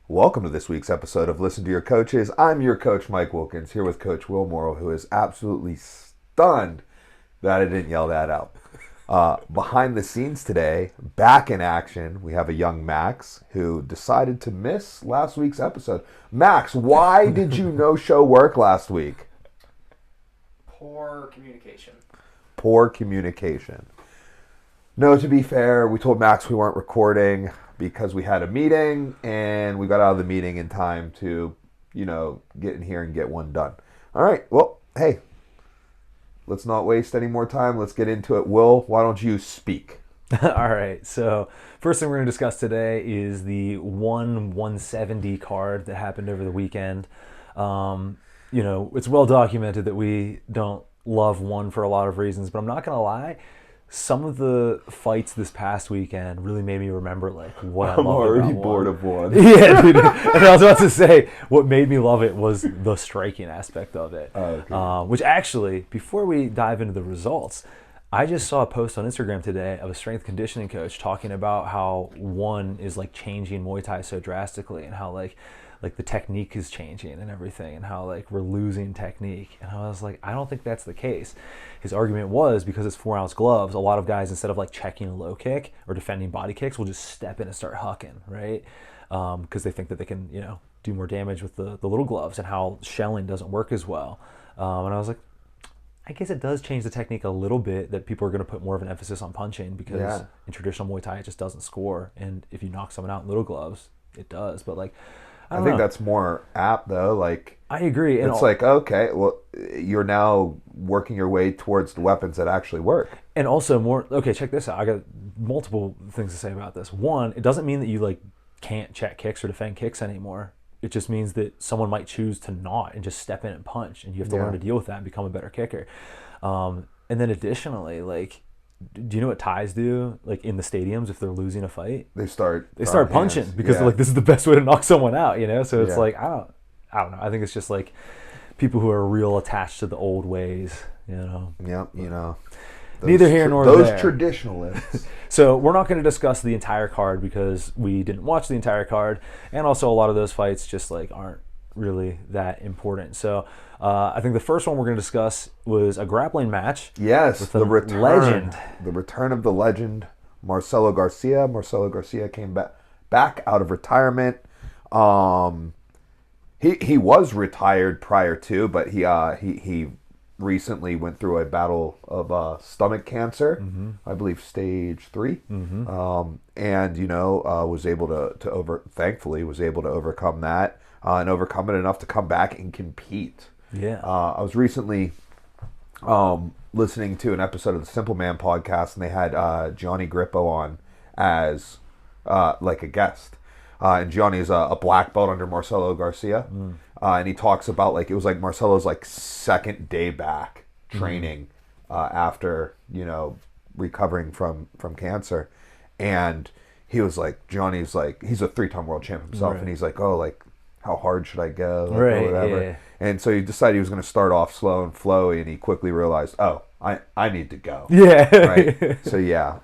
Welcome to this week's episode of Listen to Your Coaches. I'm your coach, Mike Wilkins, here with Coach Will Morrow, who is absolutely stunned that I didn't yell that out. Behind the scenes today, back in action, we have a young Max who decided to miss last week's episode. Max, why did you no-show work last week? Poor communication. Poor communication. No, to be fair, we told Max we weren't recording because we had a meeting and we got out of the meeting in time to, get in here and get one done. All right, well, hey, let's not waste any more time. Let's get into it. Will, why don't you speak? All right, so first thing we're going to discuss today is the 170 card that happened over the weekend. It's well documented that we don't love one for a lot of reasons, but I'm not going to lie. Some of the fights this past weekend really made me remember what I loved about one. I'm already bored of one. Yeah, dude. And I was about to say, what made me love it was the striking aspect of it. Okay. Which actually, before we dive into the results, I just saw a post on Instagram today of a strength conditioning coach talking about how one is changing Muay Thai so drastically and how like the technique is changing and everything and how we're losing technique. And I was like, I don't think that's the case. His argument was because it's 4-ounce gloves, a lot of guys, instead of checking a low kick or defending body kicks, will just step in and start hucking, right? Because they think that they can, do more damage with the little gloves and how shelling doesn't work as well. And I was like, I guess it does change the technique a little bit, that people are going to put more of an emphasis on punching because in traditional Muay Thai it just doesn't score. And if you knock someone out in little gloves, it does. But I think that's more apt though. I agree. And it's okay, well, you're now working your way towards the weapons that actually work. And also check this out. I got multiple things to say about this. One, it doesn't mean that you can't check kicks or defend kicks anymore. It just means that someone might choose to not and just step in and punch, and you have to learn to deal with that and become a better kicker. And then additionally, do you know what Thais do? In the stadiums, if they're losing a fight, they start punching hands. because this is the best way to knock someone out. So it's I don't know. I think it's just people who are real attached to the old ways. Yep. Neither here nor there. Those traditionalists. So we're not going to discuss the entire card because we didn't watch the entire card, and also a lot of those fights just aren't really that important. So I think the first one we're going to discuss was a grappling match. Yes, with the return, legend. The return of the legend, Marcelo Garcia. Marcelo Garcia came back out of retirement. He was retired prior to, but he recently went through a battle of stomach cancer, I believe stage 3, and was able to thankfully was able to overcome that and overcome it enough to come back and compete. Yeah. I was recently listening to an episode of the Simple Man podcast, and they had Johnny Grippo on as a guest. And Johnny is a black belt under Marcelo Garcia. And he talks about it was Marcelo's second day back training after, recovering from cancer. And he was Johnny's he's a 3-time world champ himself. Right. And he's how hard should I go? Right, or whatever. yeah. And so he decided he was going to start off slow and flowy, and he quickly realized, I need to go. Yeah. Right. So yeah,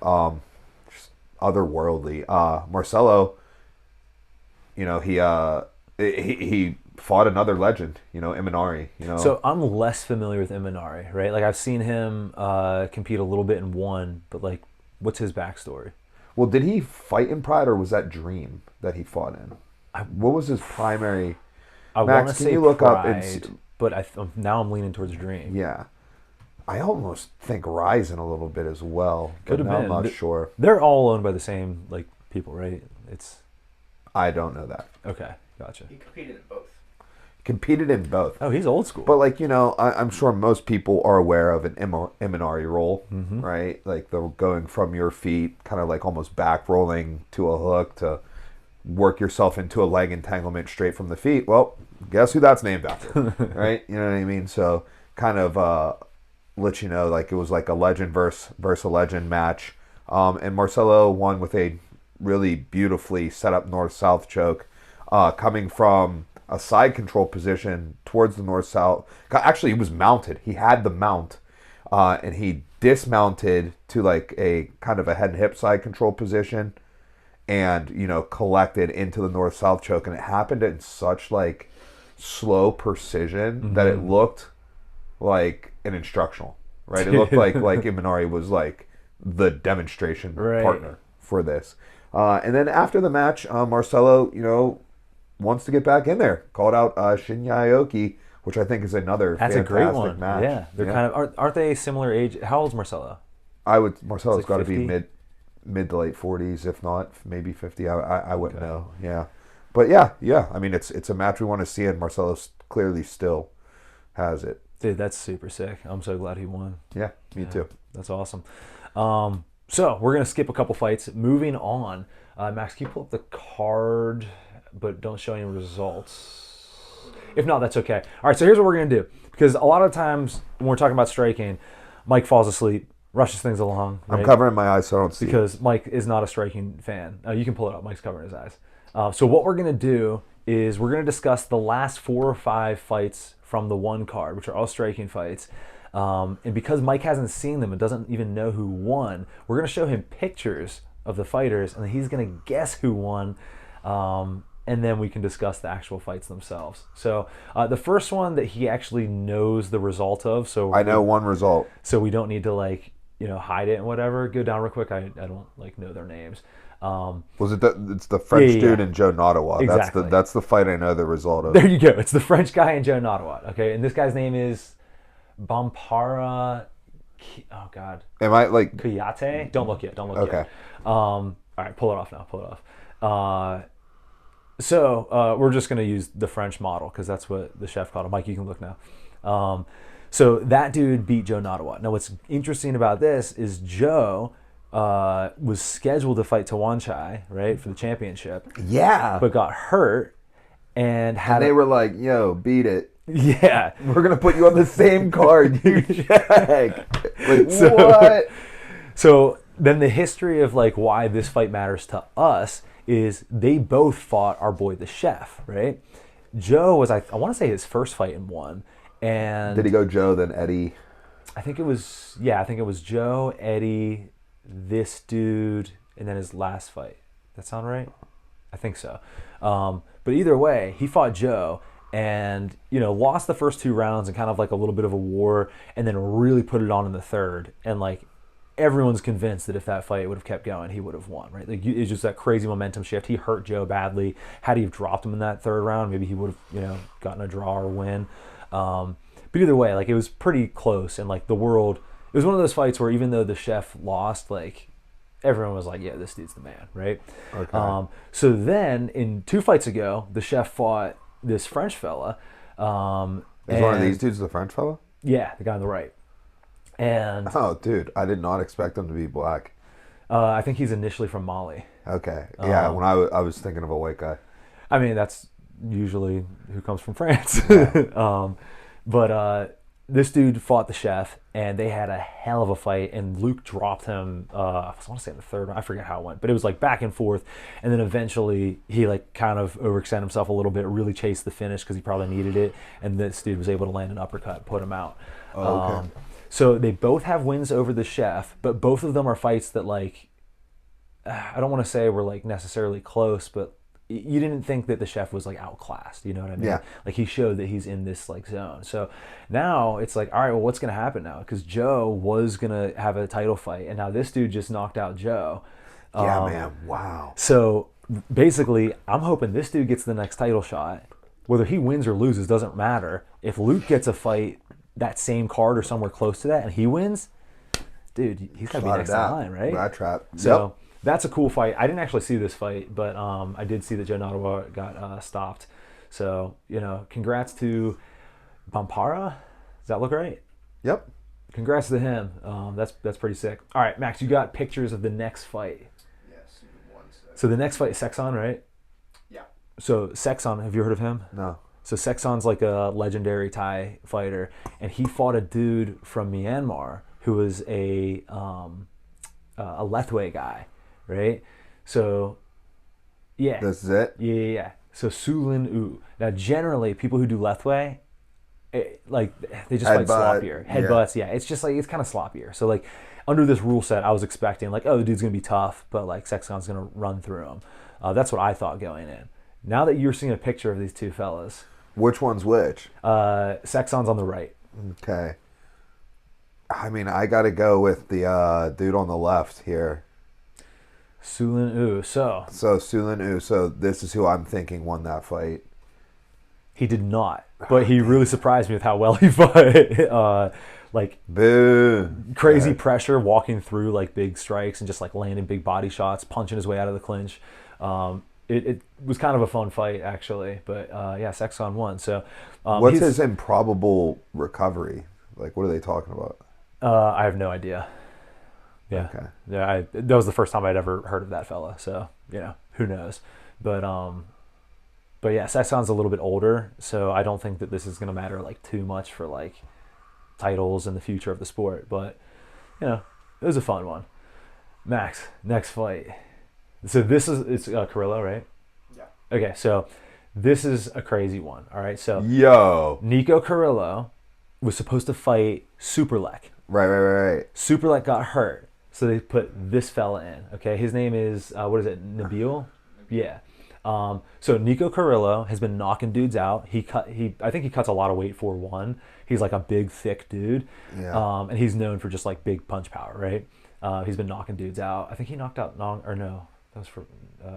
just otherworldly. Marcelo, he fought another legend, Imanari. So I'm less familiar with Imanari, right? I've seen him compete a little bit in one, but what's his backstory? Well, did he fight in Pride, or was that Dream that he fought in? What was his primary? I Max, want to can say you look Pride, up and but now I'm leaning towards Dream. Yeah, I almost think Ryzen a little bit as well. Could have been. I'm not sure. They're all owned by the same people, right? I don't know that. Okay, gotcha. He competed in both. Competed in both. Oh, he's old school. But I'm sure most people are aware of an Imanari roll, right? The going from your feet, kind of almost back rolling to a hook to work yourself into a leg entanglement straight from the feet. Well, guess who that's named after, right? You know what I mean? So kind of let you know, it was a legend versus a legend match. And Marcelo won with a really beautifully set up north-south choke, coming from a side control position towards the north-south. Actually, he was mounted. He had the mount, and he dismounted to a kind of a head and hip side control position, and, collected into the north-south choke. And it happened in such, like, slow precision that it looked like an instructional, right? It looked like Imanari was, like, the demonstration partner for this. And then after the match, Marcelo, wants to get back in there. Called out Shinya Aoki, which I think is another fantastic a great one. match. Yeah, they're kind of aren't they similar age? How old's Marcelo? Marcelo's like got to be 50? mid to late 40s, if not maybe 50. I wouldn't know. Yeah, but yeah. I mean, it's a match we want to see, and Marcelo clearly still has it. Dude, that's super sick. I'm so glad he won. Yeah, me too. That's awesome. So we're gonna skip a couple fights. Moving on, Max, can you pull up the card, but don't show any results? If not, that's okay. All right, so here's what we're gonna do, because a lot of times when we're talking about striking, Mike falls asleep, rushes things along. Right? I'm covering my eyes so I don't see. Because Mike is not a striking fan. You can pull it up. Mike's covering his eyes. So what we're gonna do is we're gonna discuss the last 4 or 5 fights from the one card, which are all striking fights. And because Mike hasn't seen them and doesn't even know who won, we're going to show him pictures of the fighters, and he's going to guess who won, and then we can discuss the actual fights themselves. So the first one that he actually knows the result of. So I know one result. So we don't need to hide it and whatever. Go down real quick. I don't know their names. Was it it's the French dude and Joe Nottawa? Exactly. That's the fight I know the result of. There you go. It's the French guy and Joe Nottawa. Okay, and this guy's name is Bampara. Oh God. Am I like Kuyate? Don't look yet. Okay. All right, pull it off now. Pull it off. So we're just gonna use the French model because that's what the chef called him. Mike, you can look now. So that dude beat Joe Nottawa. Now, what's interesting about this is Joe was scheduled to fight Tawanchai, right, for the championship. Yeah. But got hurt and they were like, "Yo, beat it." Yeah. We're going to put you on the same card, you check. Like, what? So then the history of why this fight matters to us is they both fought our boy the chef, right? Joe was, I want to say, his first fight and won. And did he go Joe, then Eddie? I think it was Joe, Eddie, this dude, and then his last fight. That sound right? I think so. But either way, he fought Joe and, lost the first 2 rounds and kind of a little bit of a war, and then really put it on in the third. And everyone's convinced that if that fight would have kept going, he would have won, right? It's just that crazy momentum shift. He hurt Joe badly. Had he have dropped him in that third round, maybe he would have, gotten a draw or win. But either way, it was pretty close, and the world, it was one of those fights where even though the chef lost, everyone was like, yeah, this dude's the man, right? Okay. So then in 2 fights ago, the chef fought this French fella. Is one of these dudes the French fella? Yeah, the guy on the right. And oh, dude, I did not expect him to be black. I think he's initially from Mali. Okay. Yeah, when I was thinking of a white guy. I mean, that's usually who comes from France. Yeah. But this dude fought the chef, and they had a hell of a fight, and Luke dropped him, I want to say in the third round, I forget how it went, but it was back and forth, and then eventually he kind of overextended himself a little bit, really chased the finish because he probably needed it, and this dude was able to land an uppercut, put him out. Oh, okay. So they both have wins over the chef, but both of them are fights that I don't want to say were necessarily close, but you didn't think that the chef was outclassed, you know what I mean? Yeah. He showed that he's in this zone. So now it's all right, well, what's going to happen now? Because Joe was going to have a title fight, and now this dude just knocked out Joe. Yeah, man. Wow. So basically, I'm hoping this dude gets the next title shot. Whether he wins or loses doesn't matter. If Luke gets a fight that same card or somewhere close to that and he wins, dude, he's got to be next in line, right? Rat trap. So that's a cool fight. I didn't actually see this fight, but I did see that Joe Nottawa got stopped. So, congrats to Bampara. Does that look right? Yep. Congrats to him. That's pretty sick. All right, Max, you got pictures of the next fight. Yes, 1 second. So the next fight is Sexon, right? Yeah. So Sexon, have you heard of him? No. So Sexon's a legendary Thai fighter, and he fought a dude from Myanmar who was a Lethwei guy, right? So, yeah. This is it? Yeah. So Sulin U. Now, generally, people who do Lethwei, like they just fight Headbutt, sloppier. Headbutts, yeah. It's just like it's kind of sloppier. So like under this rule set, I was expecting like, oh, the dude's gonna be tough, but like Sexton's gonna run through him. That's what I thought going in. Now that you're seeing a picture of these two fellas, Which one's which? Sexton's on the right. Okay. I mean, I got to go with the dude on the left here. Sulin Uso. So Sulin Uso, this is who I'm thinking won that fight. He did not, but he really surprised me with how well he fought. Like Boo. crazy pressure, walking through like big strikes and just like landing big body shots, punching his way out of the clinch. It was kind of a fun fight actually, but yeah, Sexton won. So what's his improbable recovery? Like, what are they talking about? I have no idea. Yeah, Okay. yeah. That was the first time I'd ever heard of that fella. So who knows? But yeah, Sexton's a little bit older, so I don't think that this is gonna matter like too much for like titles and the future of the sport. But it was a fun one. Max, next fight. So it's Carrillo, right? Yeah. Okay, so this is a crazy one. All right, so Nico Carrillo was supposed to fight Superlek. Right. Superlek got hurt, so they put this fella in. Okay, his name is Nabil? Yeah. So Nico Carrillo has been knocking dudes out. I think he cuts a lot of weight for one. He's like a big, thick dude. Yeah. And he's known for just like big punch power, right? He's been knocking dudes out. I think he knocked out that was for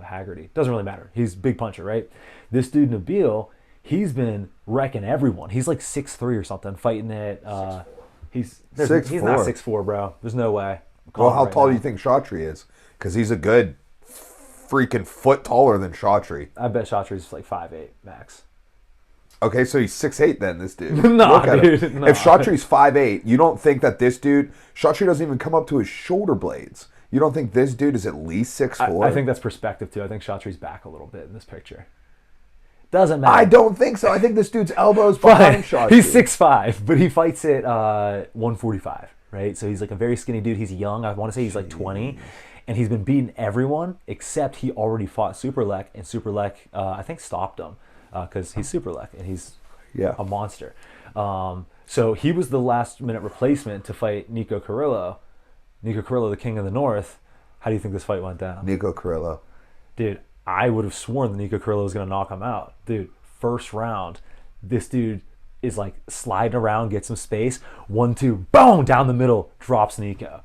Haggerty. Doesn't really matter. He's a big puncher, right? This dude Nabil, he's been wrecking everyone. He's like 6'3" or something, fighting at he's not 6'4", bro. There's no way. Well, how tall do you think Chaudhry is? Because he's a good freaking foot taller than Chaudhry. I bet Chaudhry's like 5'8" max. Okay, so he's 6'8" then, this dude. Nah, dude. Nah. If Chaudhry's 5'8", you don't think that this dude... Chaudhry doesn't even come up to his shoulder blades. You don't think this dude is at least 6'4"? I think that's perspective, too. I think Chaudhry's back a little bit in this picture. Doesn't matter. I don't think so. I think this dude's elbow's behind Chaudhry. He's 6'5", but he fights at 145, right? So he's like a very skinny dude. He's young. I want to say he's like 20. And he's been beating everyone except he already fought Superlek. And Superlek, I think, stopped him because he's Superlek and he's a monster. So he was the last-minute replacement to fight Nico Carrillo. Nico Carrillo, the king of the north. How do you think this fight went down? Nico Carrillo. Dude, I would have sworn that Nico Carrillo was going to knock him out. Dude, first round, this dude is like sliding around, gets some space. 1-2, boom, down the middle, drops Nico.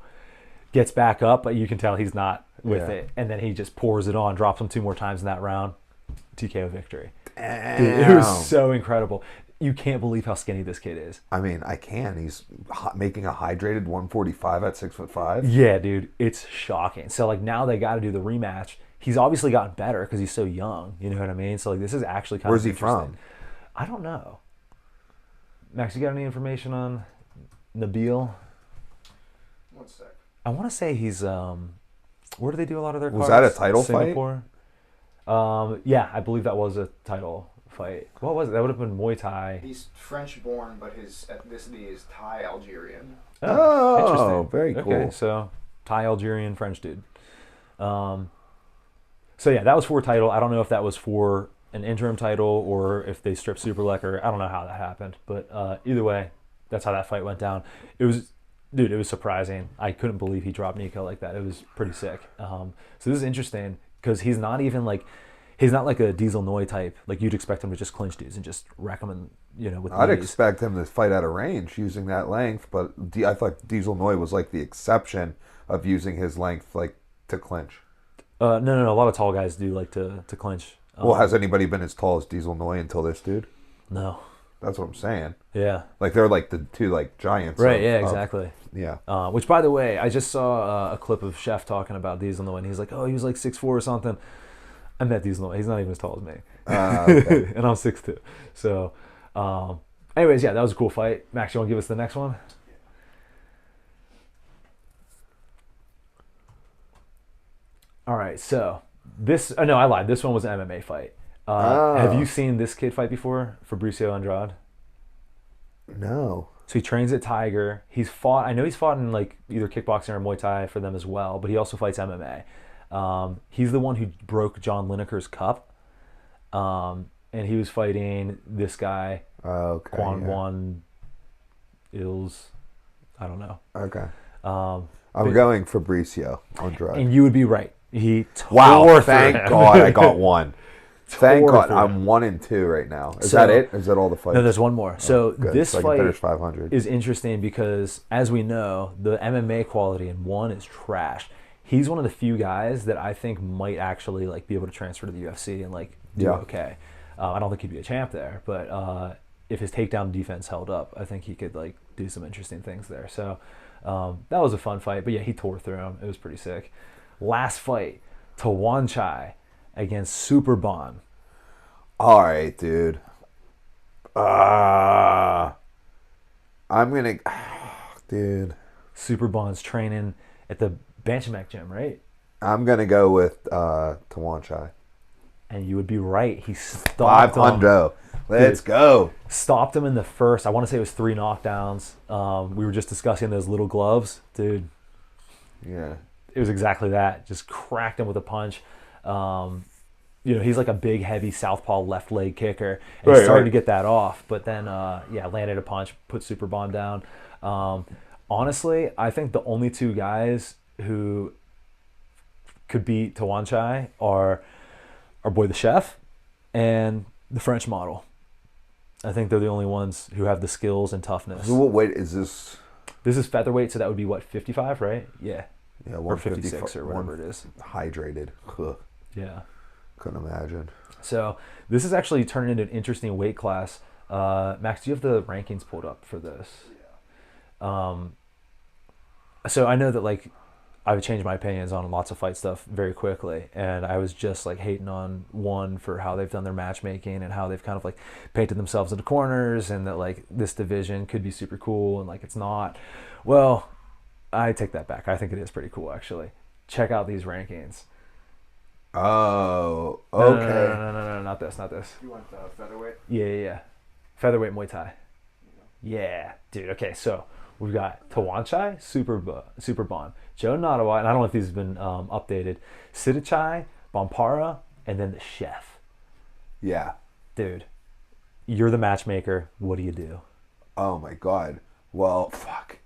Gets back up, but you can tell he's not with it. And then he just pours it on, drops him 2 more times in that round. TKO victory. Damn. Dude, it was so incredible. You can't believe how skinny this kid is. I mean, I can. He's making a hydrated 145 at 6'5". Yeah, dude, it's shocking. So like now they got to do the rematch. He's obviously gotten better because he's so young. You know what I mean? So like this is actually kind Where's of he from? I don't know. Max, you got any information on Nabil? 1 sec. I want to say he's where do they do a lot of their cards? Was that a title Singapore? Yeah, I believe that was a title fight. What was it? That would have been Muay Thai. He's French-born, but his ethnicity is Thai-Algerian. Oh, interesting. very cool. Okay, so Thai, Algerian, French dude. So yeah, that was for a title. I don't know if that was for an interim title or if they stripped Superlek, or I don't know how that happened. But either way, that's how that fight went down. It was surprising. I couldn't believe he dropped Nico like that. It was pretty sick. So this is interesting because he's not like a Diesel Noy type. Like you'd expect him to just clinch dudes and just wreck them, and with I'd knees. expect him to fight at a range using that length, but I thought Diesel Noy was like the exception of using his length like to clinch. No. A lot of tall guys do like to clinch. Well, has anybody been as tall as Diesel Noy until this dude? No. That's what I'm saying. Yeah. Like they're like the two like giants. Right. Yeah. Exactly. Yeah. Which, by the way, I just saw a clip of Chef talking about Diesel Noy, and he's like, "Oh, he was like 6'4" or something." I met Diesel Noy. He's not even as tall as me, Okay. and I'm 6'2". So, anyways, yeah, that was a cool fight. Max, you want to give us the next one? All right. So this. Oh no, I lied. This one was an MMA fight. Have you seen this kid fight before? Fabricio Andrade. No. So he trains at Tiger. I know he's fought in like either kickboxing or Muay Thai for them as well, but he also fights MMA. He's the one who broke John Lineker's cup. And he was fighting this guy, Quan Wan Ills. I don't know. Okay. Um, I'm going Fabricio Andrade. and you would be right. He Wow! tore Thank through him. God I got one. Thank Tore God through I'm him. 1-2 right now. Is So- that it? Is that all the fights? No, there's one more. So Good. this So I can fight finish 500. is interesting because, as we know, the MMA quality in one is trash. He's one of the few guys that I think might actually like be able to transfer to the UFC and like do Yeah. okay. I don't think he'd be a champ there, but if his takedown defense held up, I think he could like do some interesting things there. So that was a fun fight. But yeah, he tore through him. It was pretty sick. Last fight, Tawanchai against Super Bon. All right, dude. I'm gonna, dude. Super Bon's training at the Banchamak gym, right? I'm gonna go with Tawanchai. And you would be right. He stopped him. 500. Let's Dude. go. Stopped him in the first. I want to say it was 3 knockdowns. We were just discussing those little gloves, dude. Yeah. It was exactly that. Just cracked him with a punch. He's like a big, heavy southpaw left leg kicker. And he started to get that off, but then landed a punch, put Super Bon down. Honestly, I think the only 2 guys who could beat Tawanchai are our boy the chef and the French model. I think they're the only ones who have the skills and toughness. So what weight is this? This is featherweight, so that would be what, 55, right? Yeah. Yeah, Or 56 or whatever it is. Hydrated. Ugh. Yeah. Couldn't imagine. So this is actually turning into an interesting weight class. Max, do you have the rankings pulled up for this? Yeah. So I know that like I've changed my opinions on lots of fight stuff very quickly, and I was just like hating on one for how they've done their matchmaking and how they've kind of like painted themselves into corners, and that like this division could be super cool and like it's not. Well, I take that back. I think it is pretty cool actually. Check out these rankings. Oh, okay. No, not this. You want the featherweight? Yeah. Featherweight Muay Thai. Yeah, dude. Okay, so we've got Tawanchai, Super Bon, Joe Nottawa, and I don't know if these have been updated. Sidichai, Bompara, and then the chef. Yeah. Dude, you're the matchmaker. What do you do? Oh my God. Well, fuck.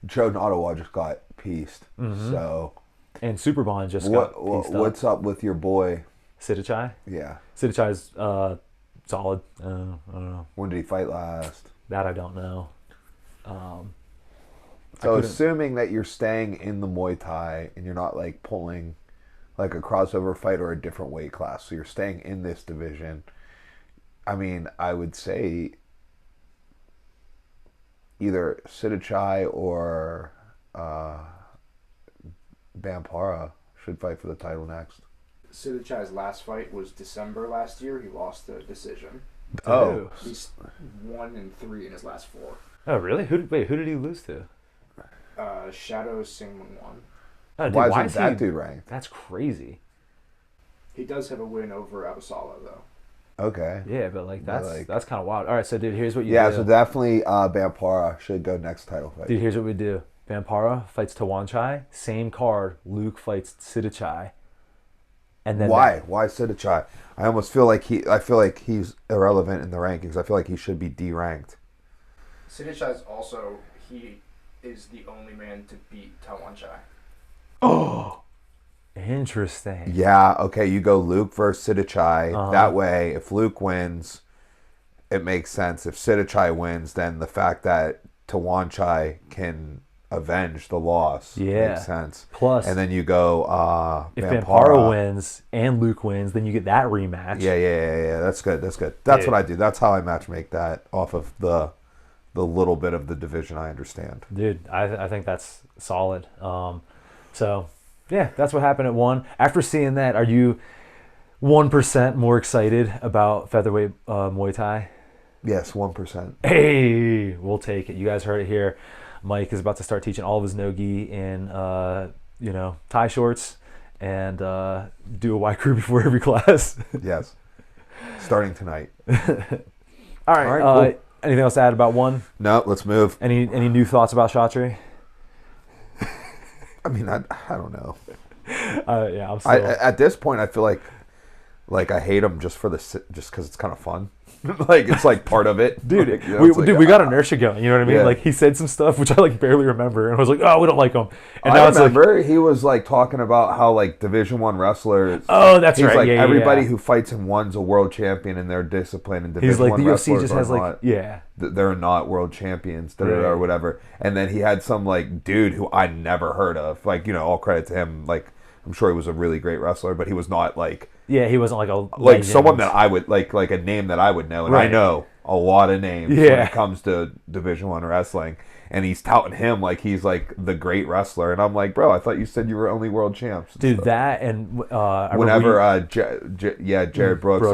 Joe Nottawa just got pieced. Mm-hmm. So And Super Bon just got pieced up. what's up with your boy? Sidichai? Yeah. Sidichai's solid. I don't know. When did he fight last? That I don't know. So assuming that you're staying in the Muay Thai and you're not like pulling like a crossover fight or a different weight class, so you're staying in this division, I mean, I would say either Sidichai or Bampara should fight for the title next. Sidichai's last fight was December last year. He lost the decision. Oh. He's 1-3 in his last 4. Oh, really? Who did he lose to? Shadow Singman won. Oh, dude, Why is isn't that dude ranked? That's crazy. He does have a win over Abasala, though. Okay. Yeah, but like that's like- that's kind of wild. All right, so dude, here's what you Yeah, do. so definitely Bampara should go next title fight. Dude, here's what we do. Vampara fights Tawanchai. Same card. Luke fights Sidichai. And then Why? Why Sidichai? I almost feel like he's irrelevant in the rankings. I feel like he should be D-ranked. Sidichai's also, he is the only man to beat Tawanchai. Interesting. Yeah, okay, you go Luke versus Sidichai. Uh-huh. That way, if Luke wins, it makes sense. If Sidichai wins, then the fact that Tawanchai can avenge the loss makes sense. Plus, And then you go if Vampara. Vampara wins and Luke wins, then you get that rematch. Yeah. That's good. That's Dude. what I do. That's how I matchmake that off of the little bit of the division I understand. Dude, I think that's solid. So, yeah, that's what happened at 1. After seeing that, are you 1% more excited about featherweight Muay Thai? Yes, 1%. Hey, we'll take it. You guys heard it here. Mike is about to start teaching all of his no-gi in, Thai shorts and do a Y crew before every class. Yes. Starting tonight. All right. Cool. Anything else to add about 1? No, let's move. Any new thoughts about Chatri? I mean, I don't know. Yeah, I'm still... At this point, I feel like Like, I hate him just because it's kind of fun. Like, it's like part of it. Dude, like, you know, we got inertia going. You know what I mean? Yeah. Like, he said some stuff which I like barely remember, and I was like, oh, we don't like him. And I now it's like, remember he was like talking about how like Division I wrestlers. oh, that's he's right. like Yeah, everybody yeah. who fights in one's a world champion in their discipline, and Division He's like, I the UFC wrestlers just are has like, not, yeah. they're not world champions, Right. or whatever. And then he had some like dude who I never heard of. Like, you know, all credit to him. Like, I'm sure he was a really great wrestler, but he was not like Yeah, he wasn't like a like legend. someone that I would like a name that I would know, and I Right. know a lot of names when Yeah. it comes to Division I wrestling. And he's touting him like he's like the great wrestler, and I'm like, bro, I thought you said you were only world champs. Dude, So, that and I whenever remember Jared Brooks,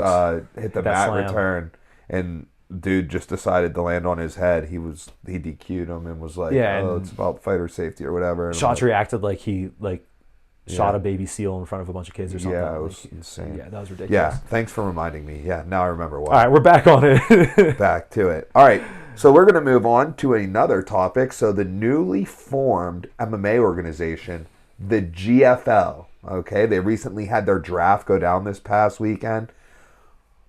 hit the That mat slam. return, and dude just decided to land on his head, he DQ'd him and was like, Yeah, oh, and it's about fighter safety or whatever. And I'm Shots like, reacted like he shot Yeah. a baby seal in front of a bunch of kids or something. yeah, it was Like, insane. yeah, that was ridiculous. Yeah, thanks for reminding me. Yeah, now I remember why. All right, we're back on it. Back to it. All right, so we're going to move on to another topic. So the newly formed MMA organization, the GFL, okay, they recently had their draft go down this past weekend.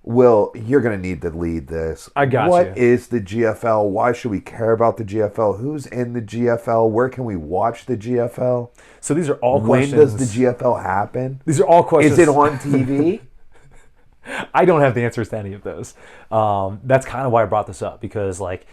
Will, you're going to need to lead this. I got What you. is the GFL? Why should we care about the GFL? Who's in the GFL? Where can we watch the GFL? So these are all When questions. does the GFL happen? These are all questions. Is it on TV? I don't have the answers to any of those. That's kind of why I brought this up, because like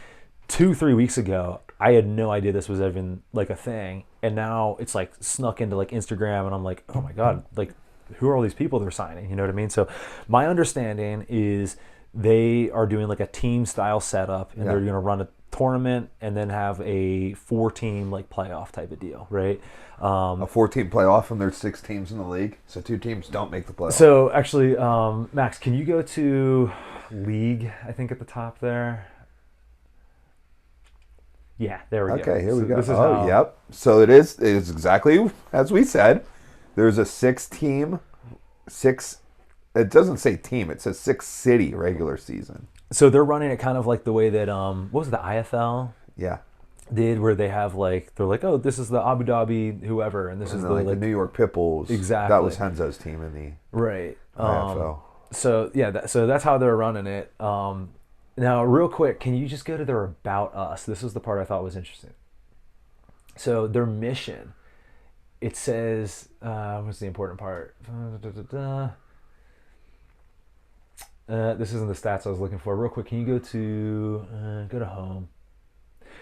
2-3 weeks ago, I had no idea this was even like a thing, and now it's like snuck into like Instagram, and I'm like, oh my god, like who are all these people they're signing? You know what I mean? So my understanding is they are doing like a team style setup, and they're going to run a tournament and then have a 4-team like playoff type of deal, right? A 4-team playoff, and there's 6 teams in the league, so 2 teams don't make the playoff. So actually, Max, can you go to league? I think at the top there. Yeah, there we go. Okay, here we So go. This is Oh, how, yep. So it is exactly as we said. There's a 6-team, it doesn't say team, it says 6-city regular season. So they're running it kind of like the way that what was it, the IFL Yeah. did, where they have like, they're like, oh, this is the Abu Dhabi whoever, and this is And the then, like the New York Pitbulls. Exactly. That was Henzo's team in the right. IFL. So yeah, so that's how they're running it. Now, real quick, can you just go to their About Us? This is the part I thought was interesting. So their mission, it says, what's the important part? This isn't the stats I was looking for. Real quick, can you go to home?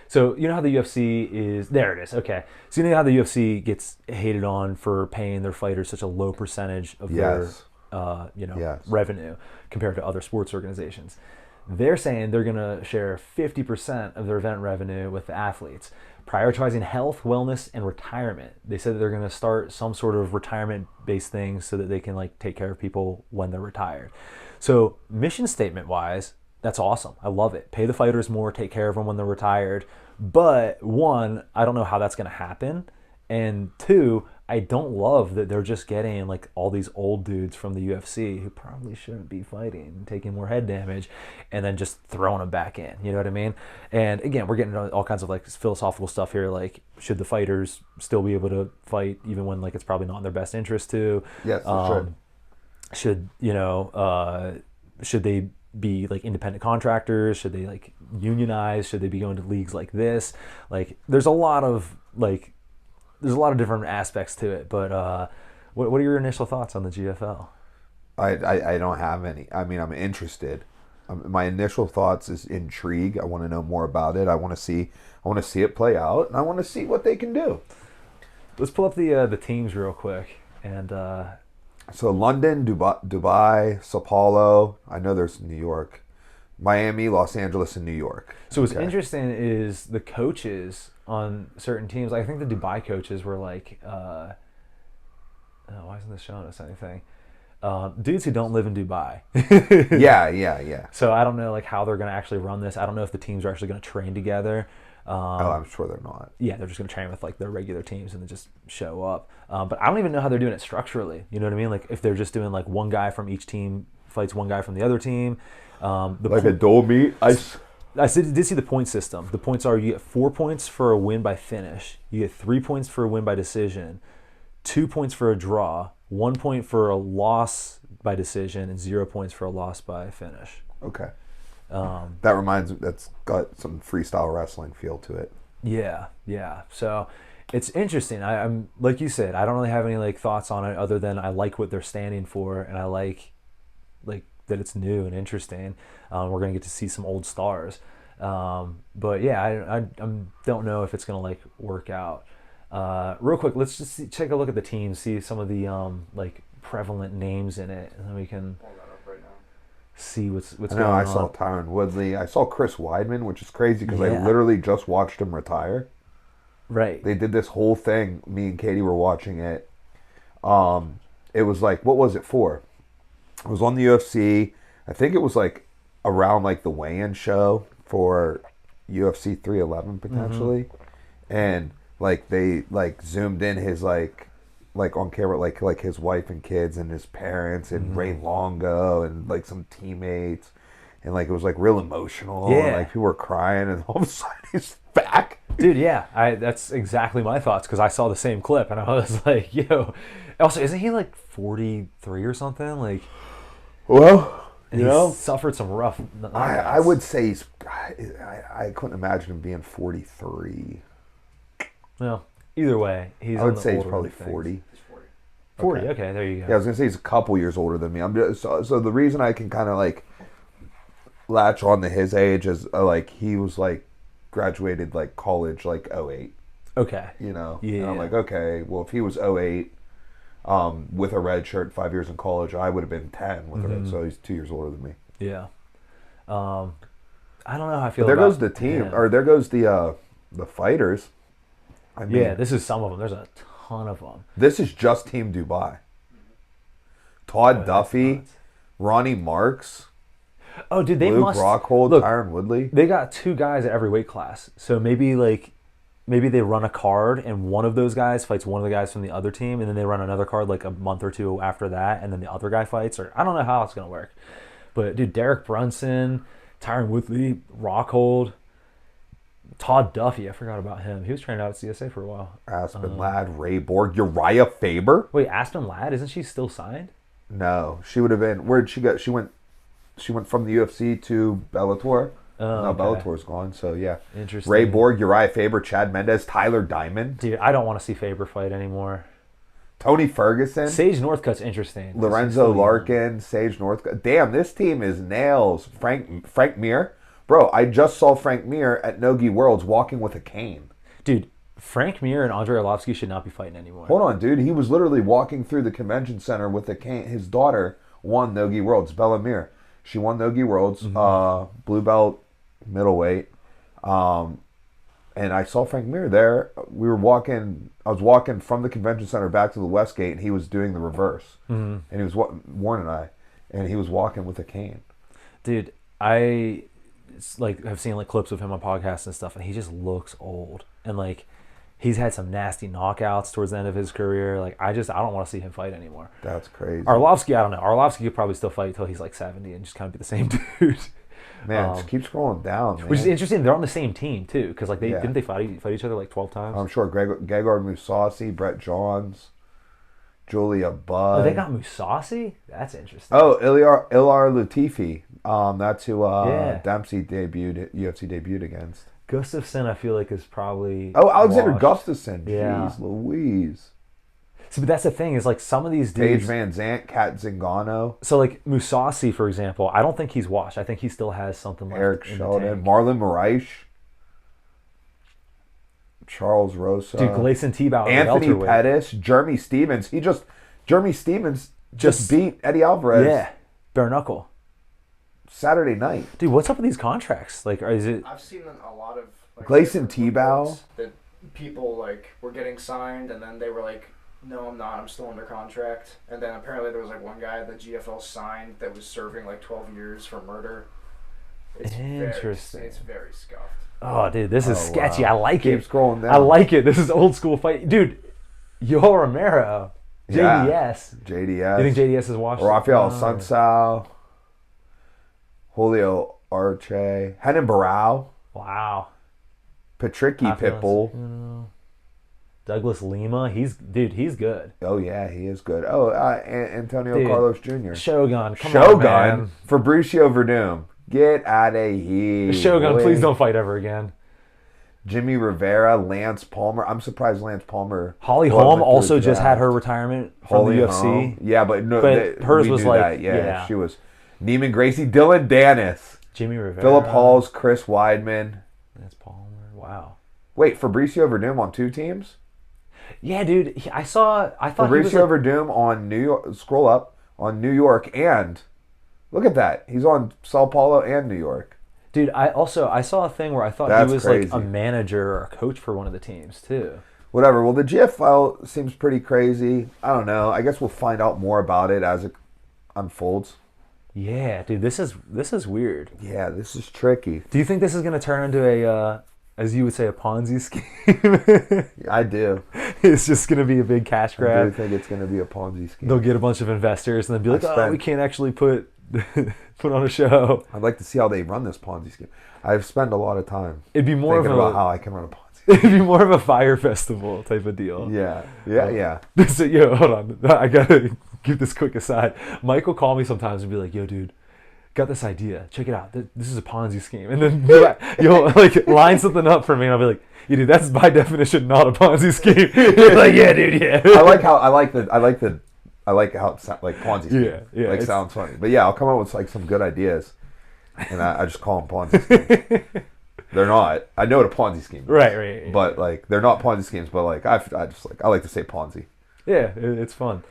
So you know how the UFC is, there it is, okay. So you know how the UFC gets hated on for paying their fighters such a low percentage of Yes. their Yes. revenue compared to other sports organizations. They're saying they're going to share 50% of their event revenue with the athletes, prioritizing health, wellness, and retirement. They said that they're going to start some sort of retirement-based thing so that they can like take care of people when they're retired. So mission statement wise, that's awesome. I love it. Pay the fighters more, take care of them when they're retired. But one, I don't know how that's going to happen. And two, I don't love that they're just getting like all these old dudes from the UFC who probably shouldn't be fighting, taking more head damage, and then just throwing them back in. You know what I mean? And again, we're getting into all kinds of like philosophical stuff here. Like, should the fighters still be able to fight even when like it's probably not in their best interest to? Yes, for sure. Should they be like independent contractors? Should they like unionize? Should they be going to leagues like this? Like, there's a lot of different aspects to it, but what are your initial thoughts on the GFL? I don't have any. I mean, I'm interested. My initial thoughts is intrigue. I want to know more about it. I want to see it play out, and I want to see what they can do. Let's pull up the teams real quick. And So London, Dubai, Sao Paulo. I know there's New York, Miami, Los Angeles, and New York. so what's interesting is the coaches on certain teams. I think the Dubai coaches were like, why isn't this showing us anything? Dudes who don't live in Dubai. Yeah. So I don't know like how they're going to actually run this. I don't know if the teams are actually going to train together. I'm sure they're not. Yeah, they're just going to train with like their regular teams and then just show up. But I don't even know how they're doing it structurally. You know what I mean? Like if they're just doing like one guy from each team fights one guy from the other team. A dual meet. I did see the point system. The points are you get 4 points for a win by finish. You get 3 points for a win by decision, 2 points for a draw, 1 point for a loss by decision and 0 points for a loss by finish. Okay. That reminds me, that's got some freestyle wrestling feel to it. Yeah. So it's interesting. I'm like you said, I don't really have any like thoughts on it other than I like what they're standing for, and I like that it's new and interesting. We're gonna get to see some old stars, but yeah, I don't know if it's gonna like work out. Real quick, let's just take a look at the team, see some of the like prevalent names in it, and then we can see what's going on. I saw Tyron Woodley. I saw Chris Weidman, which is crazy because I Yeah. literally just watched him retire. Right. They did this whole thing. Me and Katie were watching it. It was like, what was it for? It was on the UFC. I think it was like around like the weigh-in show for UFC 311 potentially, and like they like zoomed in his like on camera like his wife and kids and his parents and Ray Longo and like some teammates, and like it was like real emotional. Yeah. And, like people were crying, and all of a sudden he's back. Dude, yeah, that's exactly my thoughts because I saw the same clip and I was like, yo. Also, isn't he like 43 or something? Like, Well, and you he know, suffered some rough. I would say he's. I couldn't imagine him being 43. Well, either way, he's. I on would the say he's older probably end of things. 40. 40. Okay, there you go. Yeah, I was gonna say he's a couple years older than me. I'm just, so the reason I can kind of like latch on to his age is like he was like graduated like college like '08. Okay. You know. Yeah. And I'm like, okay, well if he was '08 with a red shirt, 5 years in college, I would have been 10 with a red. So he's 2 years older than me. Yeah. I don't know how I feel. There about goes the team, him. or there goes the fighters. I mean, Yeah, this is some of them. There's a ton of them. this is just Team Dubai. Todd Duffy, nuts. Ronnie Marks, Oh, dude, they Luke must Rockhold, look. Tyron Woodley. They got 2 guys at every weight class, so maybe they run a card and one of those guys fights one of the guys from the other team, and then they run another card like a month or 2 after that, and then the other guy fights. Or I don't know how it's gonna work, but dude, Derek Brunson, Tyron Woodley, Rockhold, Todd Duffy. I forgot about him. He was training out at CSA for a while. Aspen Ladd, Ray Borg, Uriah Faber. Wait, Aspen Ladd, isn't she still signed? No, she would have been. Where'd she go? She went from the UFC to Bellator. Oh, Now okay. Bellator's gone. So yeah, Interesting. Ray Borg, Uriah Faber, Chad Mendez, Tyler Diamond, Dude, I don't want to see Faber fight anymore. Tony Ferguson, Sage Northcutt's interesting. Lorenzo Larkin, Sage Northcutt. Damn, this team is nails. Frank Mir. Bro, I just saw Frank Mir at Nogi Worlds walking with a cane. Dude, Frank Mir and Andrei Arlovsky should not be fighting anymore. Hold on, dude. He was literally walking through the convention center with a cane. His daughter won Nogi Worlds, Bella Mir. She won Nogi Worlds, blue belt, middleweight. And I saw Frank Mir there. I was walking from the convention center back to the Westgate, and he was doing the reverse. And he was, Warren and I, and he was walking with a cane. Dude, I have seen like clips of him on podcasts and stuff, and he just looks old. And like he's had some nasty knockouts towards the end of his career. Like I don't want to see him fight anymore. That's crazy. Arlovsky, I don't know. Arlovsky could probably still fight until he's like 70 and just kind of be the same dude. Man, just keep scrolling down, man. Which is interesting. They're on the same team too, because like Yeah. didn't they fight each other like 12 times? I'm sure Gegard Mousasi, Brett Johns, Julia Budd. Oh, they got Mousasi? That's interesting. Oh, Ilar Latifi. That's who Yeah. Dempsey UFC debuted against. Gustafsson, I feel like, is probably. Oh, Alexander washed. Gustafsson. Yeah. Jeez Louise. See, but that's the thing is like some of these Paige dudes. Van Zant, Kat Zingano, So like Mousasi, for example, I don't think he's washed. I think he still has something left. Eric in Sheldon, the tank. Marlon Moraes, Charles Rosa, Dude, Gleison Tebow, Anthony welterweight. Pettis, Jeremy Stevens. Jeremy Stevens just beat Eddie Alvarez. Yeah, bare knuckle. Saturday night. Dude, what's up with these contracts? Like, is it? I've seen a lot of like, Gleison different Tebow. reports that people like were getting signed and then they were like, no, I'm not. I'm still under contract. And then apparently there was like one guy that GFL signed that was serving like 12 years for murder. Interesting. It's very scuffed. Oh, dude, this is Oh, sketchy. wow. I like Keep it. scrolling down. I like it. This is old school fight, dude. Yoel Romero, Yeah. JDS. JDS. You think JDS is washed? Rafael Oh. Sunsao, Julio Arce, Henan Barao, Wow. Patricky I feel Pitbull, Douglas Lima, he's good. Oh yeah, he is good. Oh, Antonio Dude, Carlos Jr. Shogun, come on, Shogun, man. Fabricio Verdum, get out of here. Shogun, boy. please don't fight ever again. Jimmy Rivera, Lance Palmer. I'm surprised Lance Palmer. Holly Holm also just had her retirement from Holly the UFC. Holm. Yeah, but no, hers we was knew like, that. Yeah, she was. Neiman Gracie, Dylan Dennis, Jimmy Rivera, Philip Halls, Chris Weidman. Lance Palmer. Wow. Wait, Fabricio Verdum on 2 teams? Yeah, dude. I thought Fabricio he was like, Verdum on New York. Scroll up on New York, and look at that. He's on Sao Paulo and New York. dude. I saw a thing where I thought That's he was crazy. like a manager or a coach for one of the teams too. Whatever. Well, the GFL seems pretty crazy. I don't know. I guess we'll find out more about it as it unfolds. Yeah, dude. This is weird. Yeah, this is tricky. Do you think this is going to turn into a, as you would say, a Ponzi scheme? I do. It's just going to be a big cash I do grab. think it's going to be a Ponzi scheme. They'll get a bunch of investors and then be like, "Oh, we can't actually put on a show." I'd like to see how they run this Ponzi scheme. I've spent a lot of time It'd be more thinking of about a how I can run a Ponzi. it'd be more of a fire festival type of deal. Yeah. So, yo, hold on. I gotta give this quick aside. Michael call me sometimes and be like, "Yo, dude, got this idea. Check it out. This is a Ponzi scheme." And then you'll like line something up for me, and I'll be like, "Yeah, dude, that's by definition not a Ponzi scheme." You're like, "Yeah, dude, yeah." I like how it sounds like Ponzi scheme. Yeah, Like sounds funny. But yeah, I'll come up with like some good ideas, and I just call them Ponzi schemes. They're not. I know what a Ponzi scheme is. Right. But like they're not Ponzi schemes. But like I like to say Ponzi. Yeah, it's fun.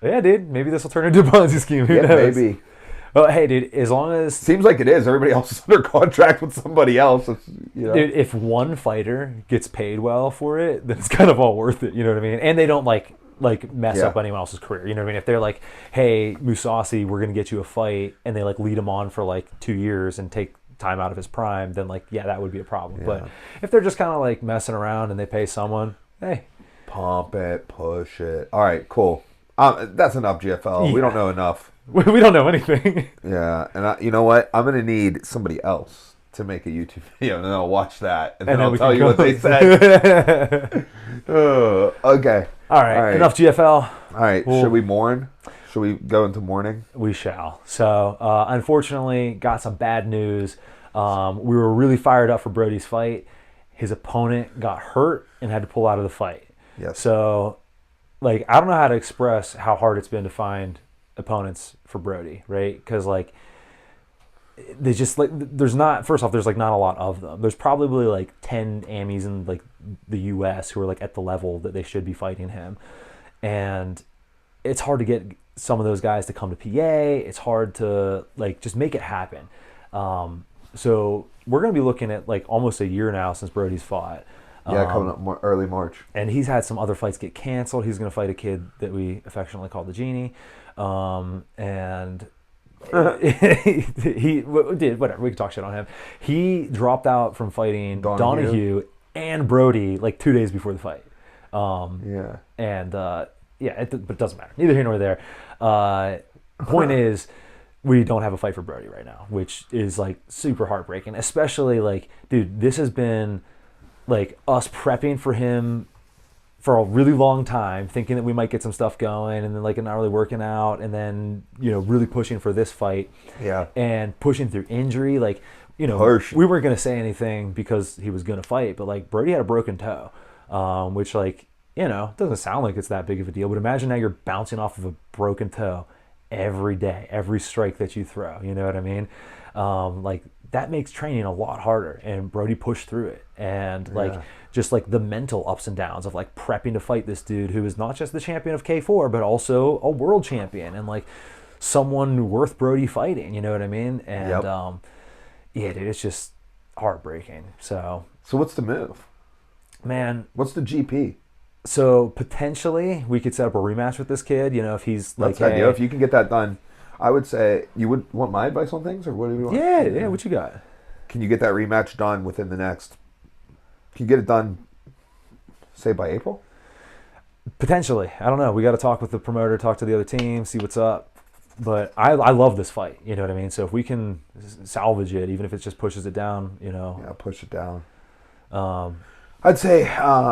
Yeah, dude, maybe this will turn into a Ponzi scheme. Who knows? Maybe. Well, hey, dude, as long as Seems like it is. Everybody else is under contract with somebody else. dude, if one fighter gets paid well for it, then it's kind of all worth it. You know what I mean? And they don't like mess up anyone else's career. You know what I mean? If they're like, "Hey, Musasi, we're gonna get you a fight," and they like lead him on for like 2 years and take time out of his prime, then like, yeah, that would be a problem. Yeah. But if they're just kind of like messing around and they pay someone, hey, Pump it, push it. All right, cool. That's enough GFL. Yeah. We don't know enough. we don't know anything. Yeah, and you know what? I'm gonna need somebody else to make a YouTube video, and then I'll watch that, and then I'll tell you what they said. Okay. All right. Enough GFL. All right. Well, should we mourn? Should we go into mourning? We shall. So, unfortunately, got some bad news. We were really fired up for Brody's fight. His opponent got hurt and had to pull out of the fight. Yes. So, like, I don't know how to express how hard it's been to find opponents for Brody, right? Because, like, they just, like, there's not, first off, there's, like, not a lot of them. There's probably, like, 10 Amis in, like, the U.S. who are, like, at the level that they should be fighting him. And it's hard to get some of those guys to come to PA. It's hard to, like, just make it happen. So we're going to be looking at, like, almost a year now since Brody's fought. Yeah, coming up early March. And he's had some other fights get canceled. He's going to fight a kid that we affectionately call the Genie. And he did, whatever, we can talk shit on him. He dropped out from fighting Donahue and Brody, like, 2 days before the fight. Yeah. And, but it doesn't matter. Neither here nor there. Point is, we don't have a fight for Brody right now, which is, like, super heartbreaking. Especially, like, dude, this has been, like, us prepping for him for a really long time, thinking that we might get some stuff going, and then, like, not really working out, and then, you know, really pushing for this fight. Yeah. And pushing through injury. Like, you know, we weren't going to say anything because he was going to fight, but, like, Brody had a broken toe, which, like, you know, doesn't sound like it's that big of a deal, but imagine now you're bouncing off of a broken toe every day, every strike that you throw. You know what I mean? Like, that makes training a lot harder, and Brody pushed through it. And, like, just, like, the mental ups and downs of, like, prepping to fight this dude who is not just the champion of K4, but also a world champion and, like, someone worth Brody fighting. You know what I mean? And, yeah, dude, it's just heartbreaking. So what's the move? Man. What's the GP? So potentially we could set up a rematch with this kid. You know, if he's like, that's the idea. If you can get that done, I would say you would want my advice on things, or what do you want? Yeah. What you got? Can you get that rematch done within the next? Can you get it done, say by April? Potentially. I don't know. We got to talk with the promoter, talk to the other team, see what's up. But I love this fight. You know what I mean? So if we can salvage it, even if it just pushes it down, you know. Yeah, push it down. I'd say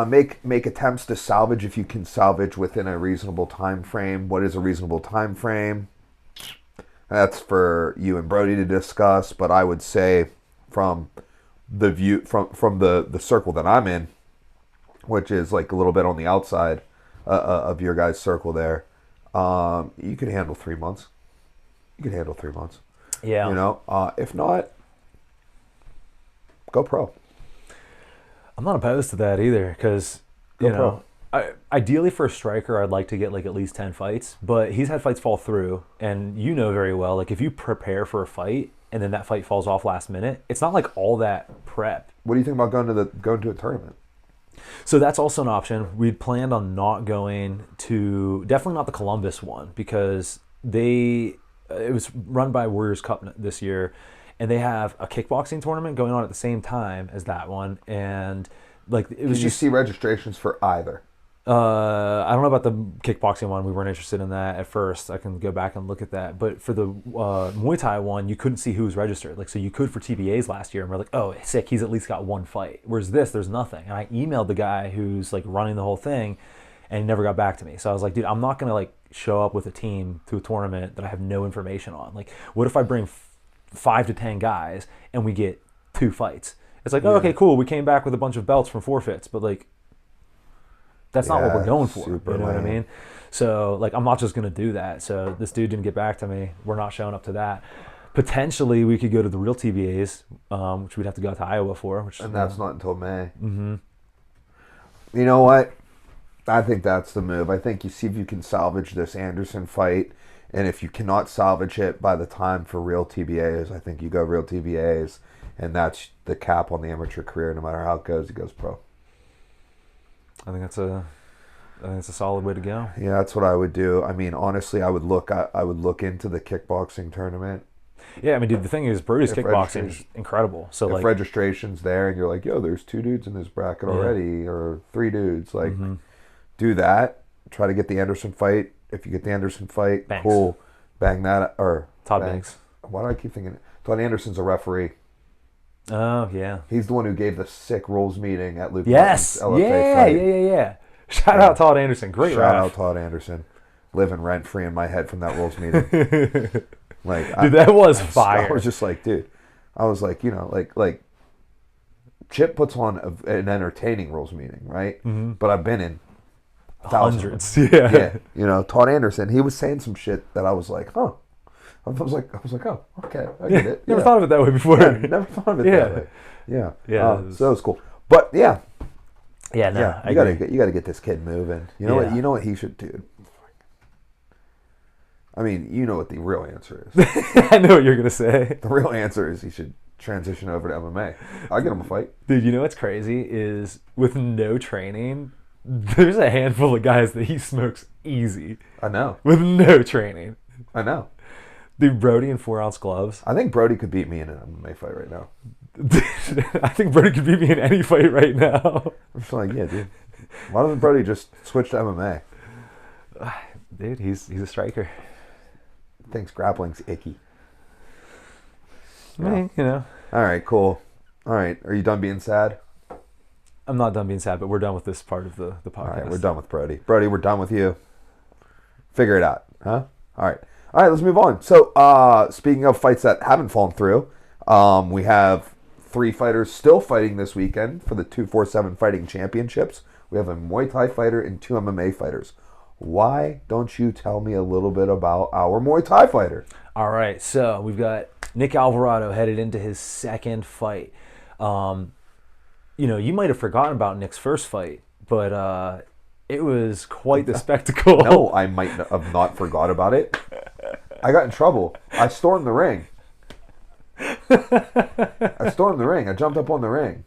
make attempts to salvage if you can salvage within a reasonable time frame. What is a reasonable time frame? That's for you and Brody to discuss. But I would say from the view from the circle that I'm in, which is like a little bit on the outside of your guys' circle there, you can handle 3 months. You can handle 3 months. Yeah. You know, if not, go pro. I'm not opposed to that either, because you know, ideally for a striker, I'd like to get like at least 10 fights. But he's had fights fall through, and you know very well, like if you prepare for a fight and then that fight falls off last minute, it's not like all that prep. What do you think about going to a tournament? So that's also an option. We'd planned on not going to, definitely not the Columbus one, because it was run by Warriors Cup this year, and they have a kickboxing tournament going on at the same time as that one, and like it was Did you see registrations for either? I don't know about the kickboxing one. We weren't interested in that at first. I can go back and look at that. But for the Muay Thai one, you couldn't see who was registered. Like, so you could for TBAs last year, and we're like, oh, sick, he's at least got one fight. Whereas this, there's nothing. And I emailed the guy who's like running the whole thing, and he never got back to me. So I was like, dude, I'm not gonna like show up with a team to a tournament that I have no information on. Like, what if I bring 5 to 10 guys and we get 2 fights? It's like, oh, okay, cool. We came back with a bunch of belts from forfeits, but like, that's not what we're going for. You know what I mean? So, like, I'm not just going to do that. So this dude didn't get back to me. We're not showing up to that. Potentially, we could go to the real TBAs, which we'd have to go to Iowa for. And that's not until May. Mm-hmm. You know what? I think that's the move. I think you see if you can salvage this Anderson fight. And if you cannot salvage it by the time for real TBAs, I think you go real TBAs. And that's the cap on the amateur career. No matter how it goes, he goes pro. I think that's a solid way to go. Yeah, that's what I would do. I mean, honestly, I would look into the kickboxing tournament. Yeah, I mean, dude, the thing is, Brody's kickboxing is incredible. So if like registration's there, and you're like, yo, there's 2 dudes in this bracket already, or 3 dudes, like, do that. Try to get the Anderson fight. If you get the Anderson fight, Banks. Cool. Bang that, or Todd Banks. Why do I keep thinking Todd Anderson's a referee? Oh, yeah. He's the one who gave the sick rules meeting at Luke Yes. Martin's LFA fight. Yeah. Shout out Todd Anderson. Great Shout ref. out Todd Anderson. Living rent free in my head from that rules meeting. Like, dude, that was fire. I was just like, dude. I was like, you know, like Chip puts on an entertaining rules meeting, right? Mm-hmm. But I've been in hundreds. Yeah. You know, Todd Anderson, he was saying some shit that I was like, huh. I was like, oh, okay, I get it. Never thought of it that way before. Yeah, never thought of it that way. Yeah. So that was cool. But yeah. Yeah, no. Yeah, you gotta get this kid moving. You know what? You know what he should do. I mean, you know what the real answer is. I know what you're gonna say. The real answer is he should transition over to MMA. I'll get him a fight. Dude, you know what's crazy is with no training, there's a handful of guys that he smokes easy. I know. With no training. I know. Dude, Brody in 4-ounce gloves. I think Brody could beat me in an MMA fight right now. I think Brody could beat me in any fight right now. I'm just like, yeah, dude. Why doesn't Brody just switch to MMA? Dude, he's a striker. Thinks grappling's icky. I mean, you know. All right, cool. All right, are you done being sad? I'm not done being sad, but we're done with this part of the podcast. All right, we're done with Brody. Brody, we're done with you. Figure it out, huh? All right, let's move on. So, speaking of fights that haven't fallen through, we have 3 fighters still fighting this weekend for the 247 Fighting Championships. We have a Muay Thai fighter and 2 MMA fighters. Why don't you tell me a little bit about our Muay Thai fighter? All right, so we've got Nick Alvarado headed into his 2nd fight. You know, you might have forgotten about Nick's first fight, but it was quite the spectacle. No, I might have not forgot about it. I got in trouble. I stormed the ring. I jumped up on the ring.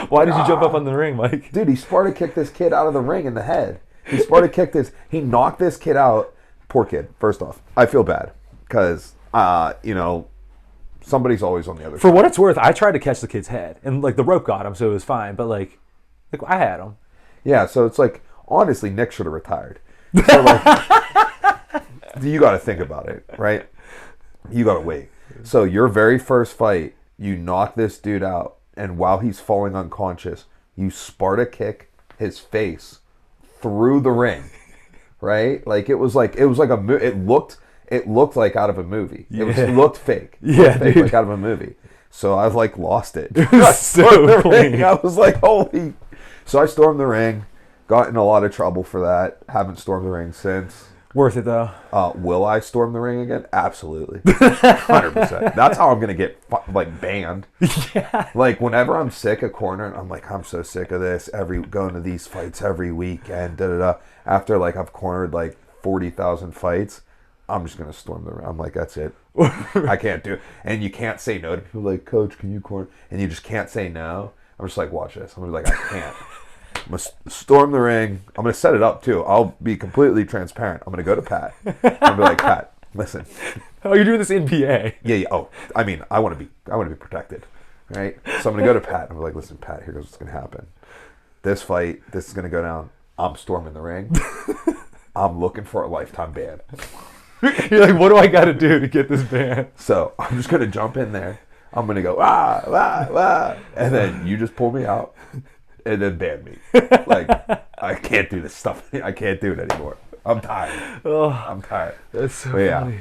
Why did you jump up on the ring, Mike? Dude, he Sparta kicked this kid out of the ring in the head. He knocked this kid out. Poor kid, first off. I feel bad because, you know, somebody's always on the other side. For what it's worth, I tried to catch the kid's head. And, like, the rope got him, so it was fine. But, like I had him. Yeah, so it's like, honestly, Nick should have retired. So, like, you got to think about it, right? You got to wait. So your very first fight, you knock this dude out, and while he's falling unconscious, you Sparta kick his face through the ring, right? Like it was like a it looked like out of a movie. It looked fake. Like out of a movie. So I like lost it. It was so clean. I was like, holy. So I stormed the ring. Got in a lot of trouble for that. Haven't stormed the ring since. Worth it though. Will I storm the ring again? Absolutely, 100%. That's how I'm gonna get like banned. Yeah. Like whenever I'm sick of corner, I'm like, I'm so sick of this. Going to these fights every weekend. Da da da. After like I've cornered like 40,000 fights, I'm just gonna storm the ring. I'm like, that's it. I can't do it. And you can't say no to people. Like, Coach, can you corner? And you just can't say no. I'm just like, watch this. I'm gonna be like, I can't. I'm going to storm the ring. I'm going to set it up, too. I'll be completely transparent. I'm going to go to Pat. I'm going to be like, Pat, listen. Oh, you're doing this in PA. Yeah. Oh, I mean, I want to be protected, right? So I'm going to go to Pat. I'm like, listen, Pat, here's what's going to happen. This fight, this is going to go down. I'm storming the ring. I'm looking for a lifetime ban. You're like, what do I got to do to get this ban? So I'm just going to jump in there. I'm going to go, and then you just pull me out. And then ban me. Like, I can't do this stuff. I can't do it anymore. I'm tired. Oh, I'm tired. That's so yeah. funny.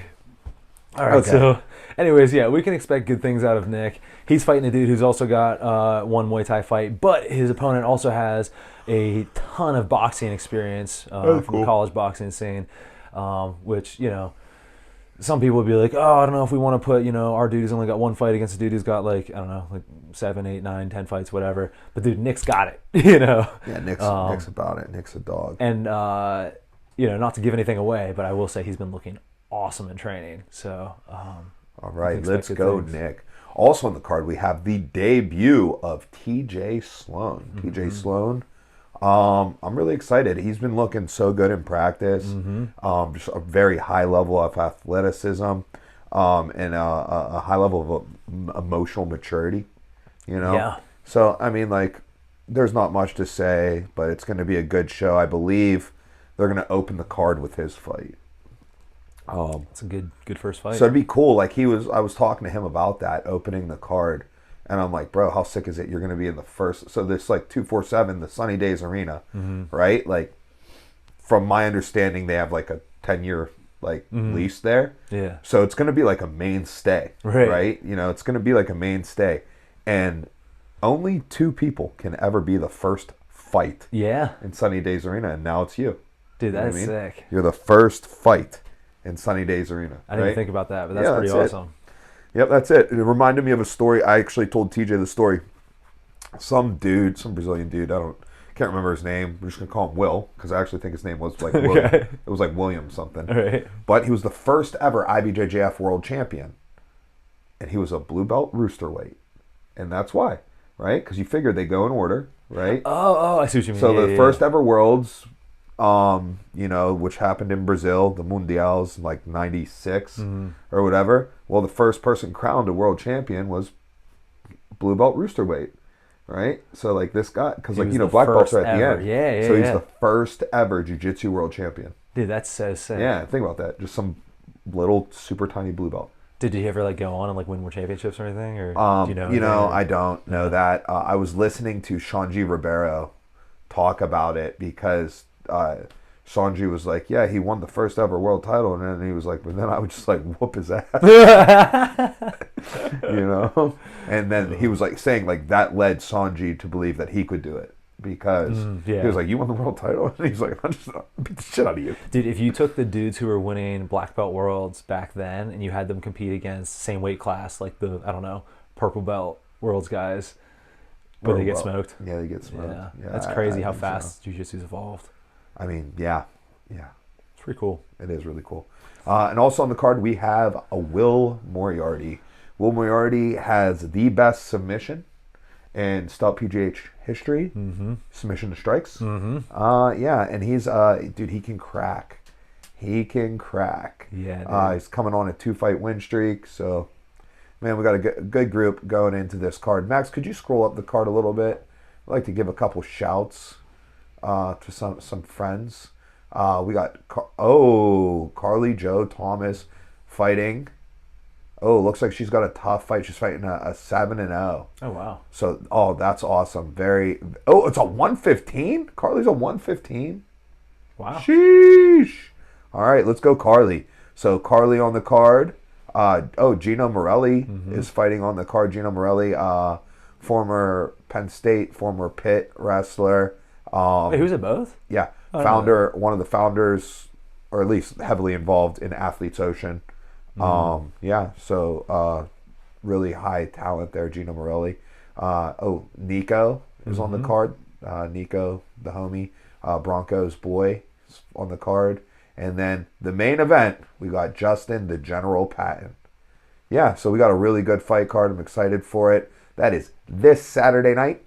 All right, so anyways, yeah, we can expect good things out of Nick. He's fighting a dude who's also got one Muay Thai fight, but his opponent also has a ton of boxing experience from the college boxing scene, which, you know, some people would be like, oh, I don't know if we want to put, you know, our dude who's only got one fight against a dude who's got like, I don't know, like 7, 8, 9, 10 fights, whatever. But dude, Nick's got it, you know. Yeah, Nick's about it. Nick's a dog. And, you know, not to give anything away, but I will say he's been looking awesome in training. So, all right, let's go, things. Nick. Also on the card, we have the debut of TJ Sloan. Mm-hmm. TJ Sloan. I'm really excited. He's been looking so good in practice. Mm-hmm. Just a very high level of athleticism, and a high level of emotional maturity. You know. Yeah. So I mean, like, there's not much to say, but it's going to be a good show. I believe they're going to open the card with his fight. It's a good first fight. So it'd be cool. Like I was talking to him about that, opening the card. And I'm like, bro, how sick is it? You're going to be in the first. So this like 247, the Sunny Days Arena, right? Like, from my understanding, they have like a 10-year lease there. Yeah. So it's going to be like a mainstay, right? You know, it's going to be like a mainstay, and only 2 people can ever be the first fight. Yeah. In Sunny Days Arena, and now it's you. Dude, that's sick. You're the first fight in Sunny Days Arena. I didn't think about that, but that's pretty awesome. Yep, that's it. It reminded me of a story. I actually told TJ the story. Some Brazilian dude, can't remember his name. We're just gonna call him Will, because I actually think his name was like William. It was like William something. Right. But he was the first ever IBJJF world champion, and he was a blue belt roosterweight, and that's why, right? Because you figured they go in order, right? Oh, I see what you mean. So the first ever worlds, you know, which happened in Brazil, the Mundials, like 96 or whatever. Well, the first person crowned a world champion was blue belt roosterweight, right? So like this guy, because like, you know, black belts are at the end. Yeah. So he's the first ever jiu-jitsu world champion. Dude, that's so sick. Yeah, think about that. Just some little super tiny blue belt. Did he ever like go on and like win more championships or anything? Or do you know? I don't know that. I was listening to Shanji Ribeiro talk about it, because Sanji was like, yeah, he won the first ever world title, and then he was like, but then I would just like whoop his ass. You know? And then he was like saying like that led Sanji to believe that he could do it, because he was like, you won the world title? And he's like, I'll just beat the shit out of you. Dude, if you took the dudes who were winning black belt worlds back then and you had them compete against same weight class, like the, I don't know, purple belt worlds guys, but they get smoked. Yeah, they get smoked. Yeah, that's crazy how fast jiu-jitsu's evolved. I mean, yeah. It's pretty cool. It is really cool. And also on the card, we have a Will Moriarty. Will Moriarty has the best submission in Stout PGH history. Submission to strikes. Yeah, and he's, dude, he can crack. Yeah. He's coming on a 2-fight win streak. So, man, we got a good group going into this card. Max, could you scroll up the card a little bit? I'd like to give a couple shouts to some friends. We got Carly Joe Thomas fighting Oh, looks like she's got a tough fight. She's fighting a 7-0. Oh wow. So, that's awesome. It's a 115? Carly's a 115? Wow. Sheesh. All right, let's go Carly. So, Carly on the card. Gino Morelli is fighting on the card. Gino Morelli, former Penn State, former Pitt wrestler. Wait, who's it both? Yeah, one of the founders, or at least heavily involved in Athletes Ocean. Really high talent there, Gino Morelli. Nico is on the card. Nico, the homie, Broncos boy, is on the card. And then the main event, we got Justin, the General Patton. Yeah, so we got a really good fight card. I'm excited for it. That is this Saturday night.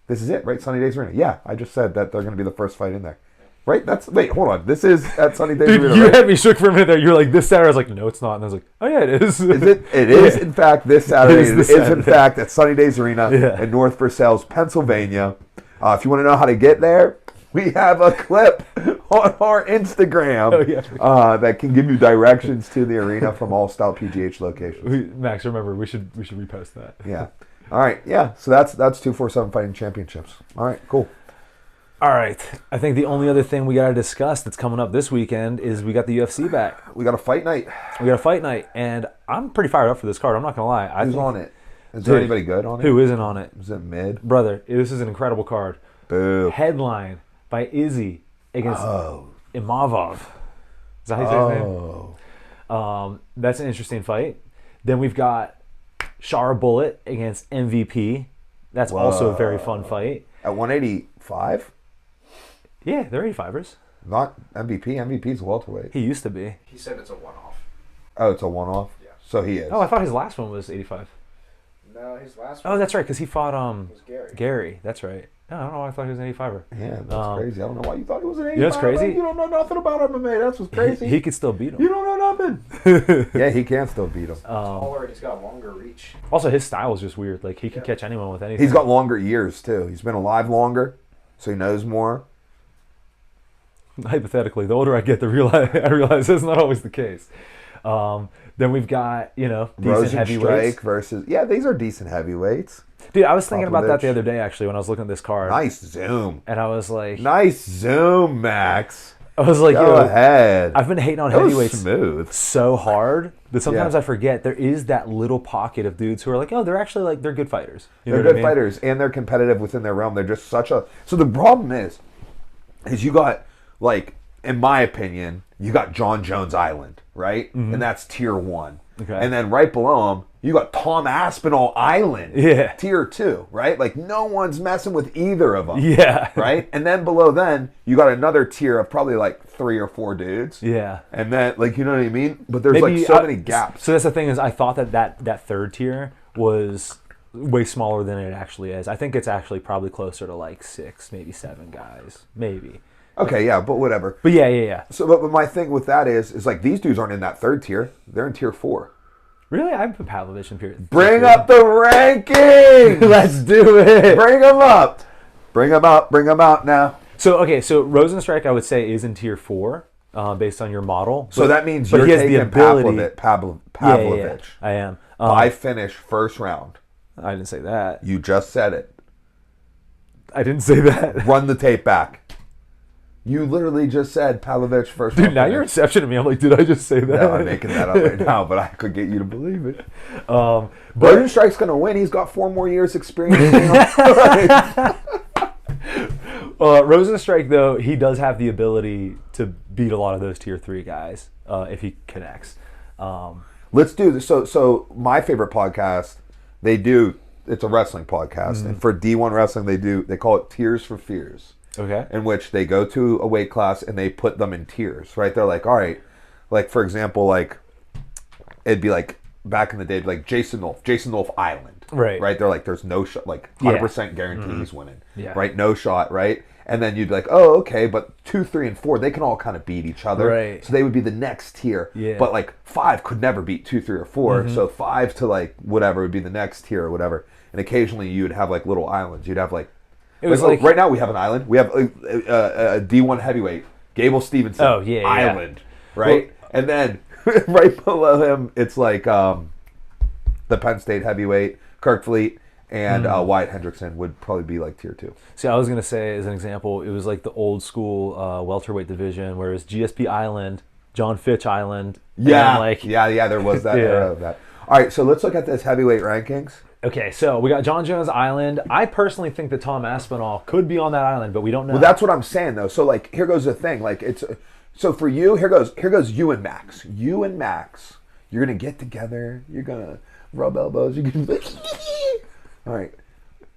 This is it, right? Sunny Days Arena. Yeah, I just said that they're going to be the first fight in there. Right? Wait, hold on. This is at Sunny Days Arena, You right? had me shook for a minute there. You were like, this Saturday. I was like, no, it's not. And I was like, oh, yeah, it is. Is it? It is, in fact, this Saturday. It is, in Saturday. fact, at Sunny Days Arena in North Versailles, Pennsylvania. If you want to know how to get there, we have a clip on our Instagram that can give you directions to the arena from all Stout PGH locations. Max, remember, we should repost that. Yeah. All right. Yeah. So that's 247 Fighting Championships. All right. Cool. All right. I think the only other thing we got to discuss that's coming up this weekend is we got the UFC back. We got a fight night. We got a fight night, and I'm pretty fired up for this card. I'm not going to lie. Who's on it? Is there anybody good on it? Who isn't on it? Is it mid? Brother, this is an incredible card. Boo. Headline by Izzy against Imavov. Is that how you say his name? That's an interesting fight. Then we've got Shara Bullet against MVP. That's also a very fun fight. At 185? Yeah, they're 85ers. Not MVP. MVP's welterweight. He used to be. He said it's a one-off. Oh, it's a one-off? Yeah. So he is. Oh, I thought his last one was 85. No, his last Oh, one that's right, because he fought was Gary. Gary. That's right. No, I don't know why I thought he was an 85er. Yeah, that's crazy. I don't know why you thought he was an 85. You know what's crazy? You don't know nothing about MMA. That's what's crazy. He could still beat him. You don't know nothing. Yeah, he can still beat him. Taller, he's got longer reach. Also, his style is just weird. Like, he can catch anyone with anything. He's got longer years, too. He's been alive longer, so he knows more. Hypothetically, the older I get, I realize that's not always the case. Then we've got, decent heavyweights. Versus... Yeah, these are decent heavyweights. Dude, I was thinking about that the other day, actually, when I was looking at this card. Nice zoom. And I was like... Nice zoom, Max. I was like, Go ahead. I've been hating on That was heavyweights smooth. so hard that sometimes I forget there is that little pocket of dudes who are like, oh, they're actually like, they're good fighters. They're good fighters, and they're competitive within their realm. They're just such a... So the problem is you got, like, in my opinion, you got John Jones Island, right? And that's tier 1. Okay. And then right below him, you got Tom Aspinall Island, tier 2, right? Like, no one's messing with either of them. Yeah. Right? And then below then, you got another tier of probably like 3 or 4 dudes. Yeah. And then, like, you know what I mean? But there's like so many gaps. So that's the thing is I thought that third tier was way smaller than it actually is. I think it's actually probably closer to like 6, maybe 7 guys. Maybe. Okay, yeah, but whatever. But yeah. So, but my thing with that is like these dudes aren't in that third tier. They're in tier 4. Really? I put Pavlovich in tier 3. Bring up the rankings! Let's do it! Bring them up! Bring them out now. So Rosenstrike, I would say, is in tier 4 based on your model. So that means you're taking Pavlovich. Yeah, I am. I finished first round. I didn't say that. You just said it. I didn't say that. Run the tape back. You literally just said Pavlovich first round. Dude, now you're inceptioning me. I'm like, did I just say that? No, I'm making that up right now, but I could get you to believe it. Rosenstrike's going to win. He's got 4 more years experience. Rosenstrike, though, he does have the ability to beat a lot of those tier 3 guys if he connects. Let's do this. So my favorite podcast, it's a wrestling podcast, and for D1 wrestling, they call it Tears for Fears. Okay. In which they go to a weight class and they put them in tiers, right? They're like, all right, like for example, like it'd be like back in the day, like Jason Wolf Island, right? They're like, there's no shot, like 100% guarantee he's winning, right? No shot, right? And then you'd be like, oh, okay, but 2, 3, and 4, they can all kind of beat each other, right? So they would be the next tier, but like 5 could never beat 2, 3, or 4, so 5 to like whatever would be the next tier or whatever. And occasionally you'd have like little islands. You'd have like. It was like right now we have an island. We have a D1 heavyweight, Gable Stevenson. Oh yeah, island, right? Well, and then right below him, it's like the Penn State heavyweight, Kirk Fleet, and Wyatt Hendrickson would probably be like tier 2. See, I was going to say, as an example, it was like the old school welterweight division, whereas GSP Island, John Fitch Island. Yeah, like, yeah, there was that era of that. All right, so let's look at this heavyweight rankings. Okay, so we got John Jones Island. I personally think that Tom Aspinall could be on that island, but we don't know. Well, that's what I'm saying, though. So, like, here goes the thing. Like, it's so for you. Here goes you and Max. You and Max, you're gonna get together. You're gonna rub elbows. You're gonna. All right,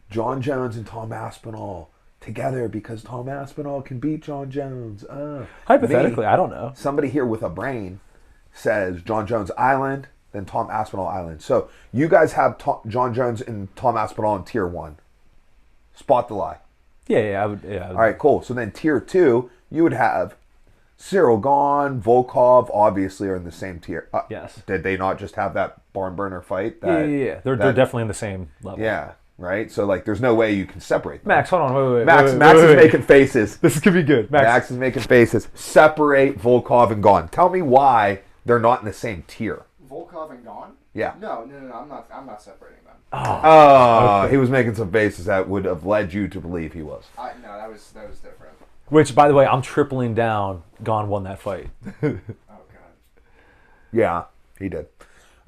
John Jones and Tom Aspinall together because Tom Aspinall can beat John Jones. Hypothetically, I don't know. Somebody here with a brain says John Jones Island, then Tom Aspinall Island. So you guys have John Jones and Tom Aspinall in tier 1. Spot the lie. Yeah, I would. Yeah. All right, cool. So then tier 2, you would have Cyril Gahn, Volkov, obviously are in the same tier. Yes. Did they not just have that barn burner fight? Yeah. They're definitely in the same level. Yeah, right? So, like, there's no way you can separate them. Max, hold on. Wait. Max is making faces. This could be good. Max is making faces. Separate Volkov and Gahn. Tell me why they're not in the same tier. Volkov and Gahn? Yeah. No. I'm not separating them. Oh, okay. He was making some faces that would have led you to believe he was. No, that was different. Which, by the way, I'm tripling down. Gahn won that fight. Oh God. Yeah, he did.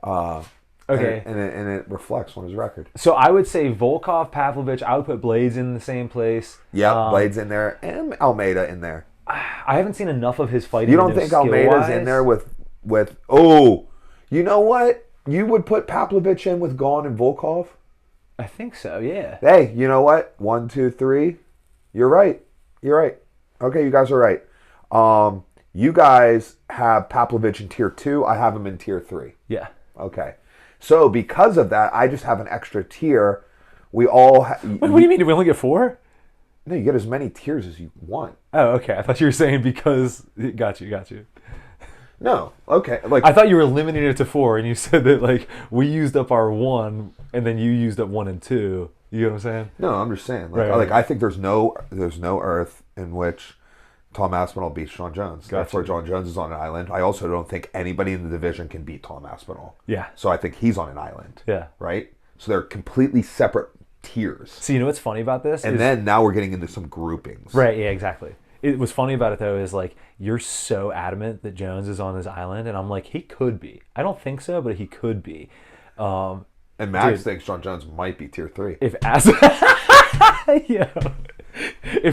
Okay. And it reflects on his record. So I would say Volkov, Pavlovich. I would put Blades in the same place. Yeah, Blades in there and Almeida in there. I haven't seen enough of his fighting. You don't think Almeida's in there with? Oh, you know what? You would put Pavlovich in with Gahn and Volkov? I think so. Yeah. Hey, you know what? 1, 2, 3. You're right. Okay, you guys are right. You guys have Pavlovich in tier 2. I have him in tier 3. Yeah. Okay. So because of that, I just have an extra tier. We all. What do you mean? Do we only get 4? No, you get as many tiers as you want. Oh, okay. I thought you were saying because. Got you. No. Okay. Like I thought you were limiting it to 4, and you said that like we used up our 1, and then you used up 1 and 2. You know what I'm saying? No, I'm just saying. Right. I think there's no earth in which Tom Aspinall beats John Jones. Gotcha. Therefore, John Jones is on an island. I also don't think anybody in the division can beat Tom Aspinall. Yeah. So I think he's on an island. Yeah. Right? So they're completely separate tiers. So you know what's funny about this? And then now we're getting into some groupings. Right, yeah, exactly. It was funny about it though is like you're so adamant that Jones is on his island, and I'm like, he could be. I don't think so, but he could be. And Max thinks John Jones might be tier 3. If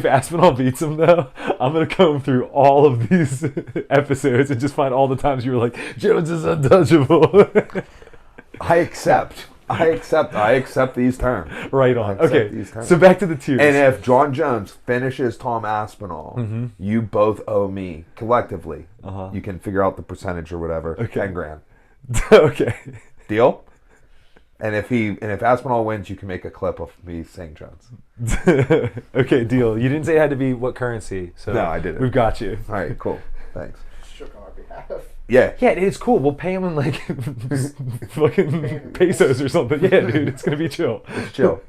Aspinall beats him though, I'm gonna comb through all of these episodes and just find all the times you were like, Jones is untouchable. I accept these terms. Right on. Okay, so back to the tiers. And if John Jones finishes Tom Aspinall, you both owe me collectively. You can figure out the percentage or whatever. Okay. 10 grand. Okay. Deal? And if Aspinall wins, you can make a clip of me saying Jones. Okay, deal. You didn't say it had to be what currency, so No, I didn't. We've got you. All right, cool. Thanks. Shook on our behalf. Yeah. Yeah, it's cool. We'll pay him in like fucking pesos or something. Yeah, dude, it's gonna be chill. It's chill.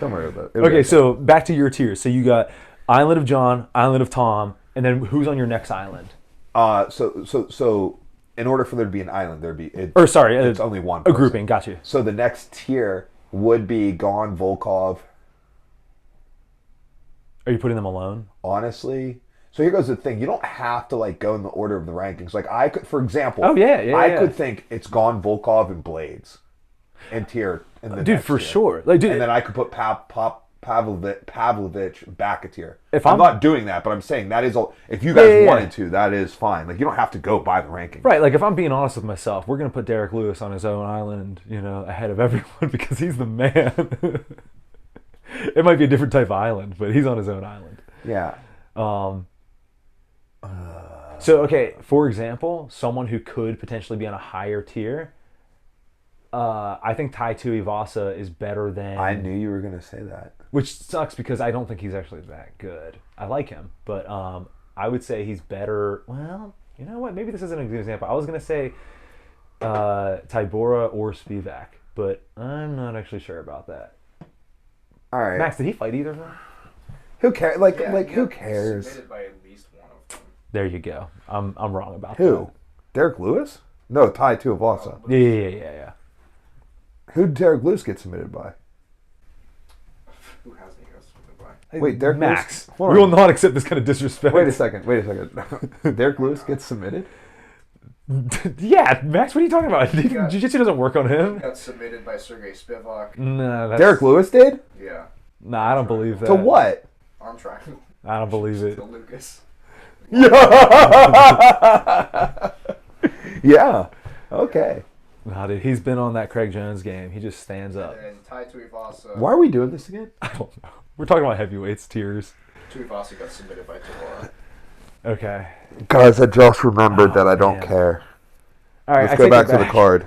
Don't worry about it. Okay, so back to your tiers. So you got Island of John, Island of Tom, and then who's on your next island? So in order for there to be an island, there'd be it's only one a person. grouping. Got you. So the next tier would be Gahn, Volkov. Are you putting them alone? Honestly, so here goes the thing: you don't have to like go in the order of the rankings. Like I could, for example, I could think it's Gahn, Volkov, and Blades in tier. In the dude, next for tier. sure. Like, dude, and then I could put Pavlovich back a tier. If I'm I'm not doing that, but I'm saying that is all. If you guys wanted to, that is fine. Like you don't have to go by the rankings. right? Like if I'm being honest with myself, we're gonna put Derek Lewis on his own island, ahead of everyone because he's the man. It might be a different type of island, but he's on his own island. Yeah. So okay, for example, someone who could potentially be on a higher tier. I think Tai Tuivasa is better than. I knew you were going to say that. Which sucks because I don't think he's actually that good. I like him, but I would say he's better. Well, you know what? Maybe this isn't a good example. I was going to say Tybura or Spivak, but I'm not actually sure about that. All right. Max, did he fight either of them? Who cares? Who cares? Submitted by at least one of them. There you go. I'm wrong about that. Who? Derek Lewis? No, Tai Tuivasa. Yeah. Who did Derek Lewis get submitted by? Who hasn't he got submitted by? Wait, Derek Max. Lewis? We will not accept this kind of disrespect. Wait a second. Derek Lewis gets submitted? Yeah, Max, what are you talking about? got- Jiu-Jitsu doesn't work on He him. got submitted by Sergey Spivak. Nah, that's... Derek Lewis did? Yeah. Nah, I don't believe that. To what? Arm triangle. I don't believe it. To Lucas. Yeah. Okay. Nah, dude, he's been on that Craig Jones game. He just stands up. And Tai Tuivasa. Why are we doing this again? I don't know. We're talking about heavyweights, tiers. Tuivasa got submitted by Tavara. Okay. Guys, I just remembered that I don't man. care. All right, Let's I go take back it to the card.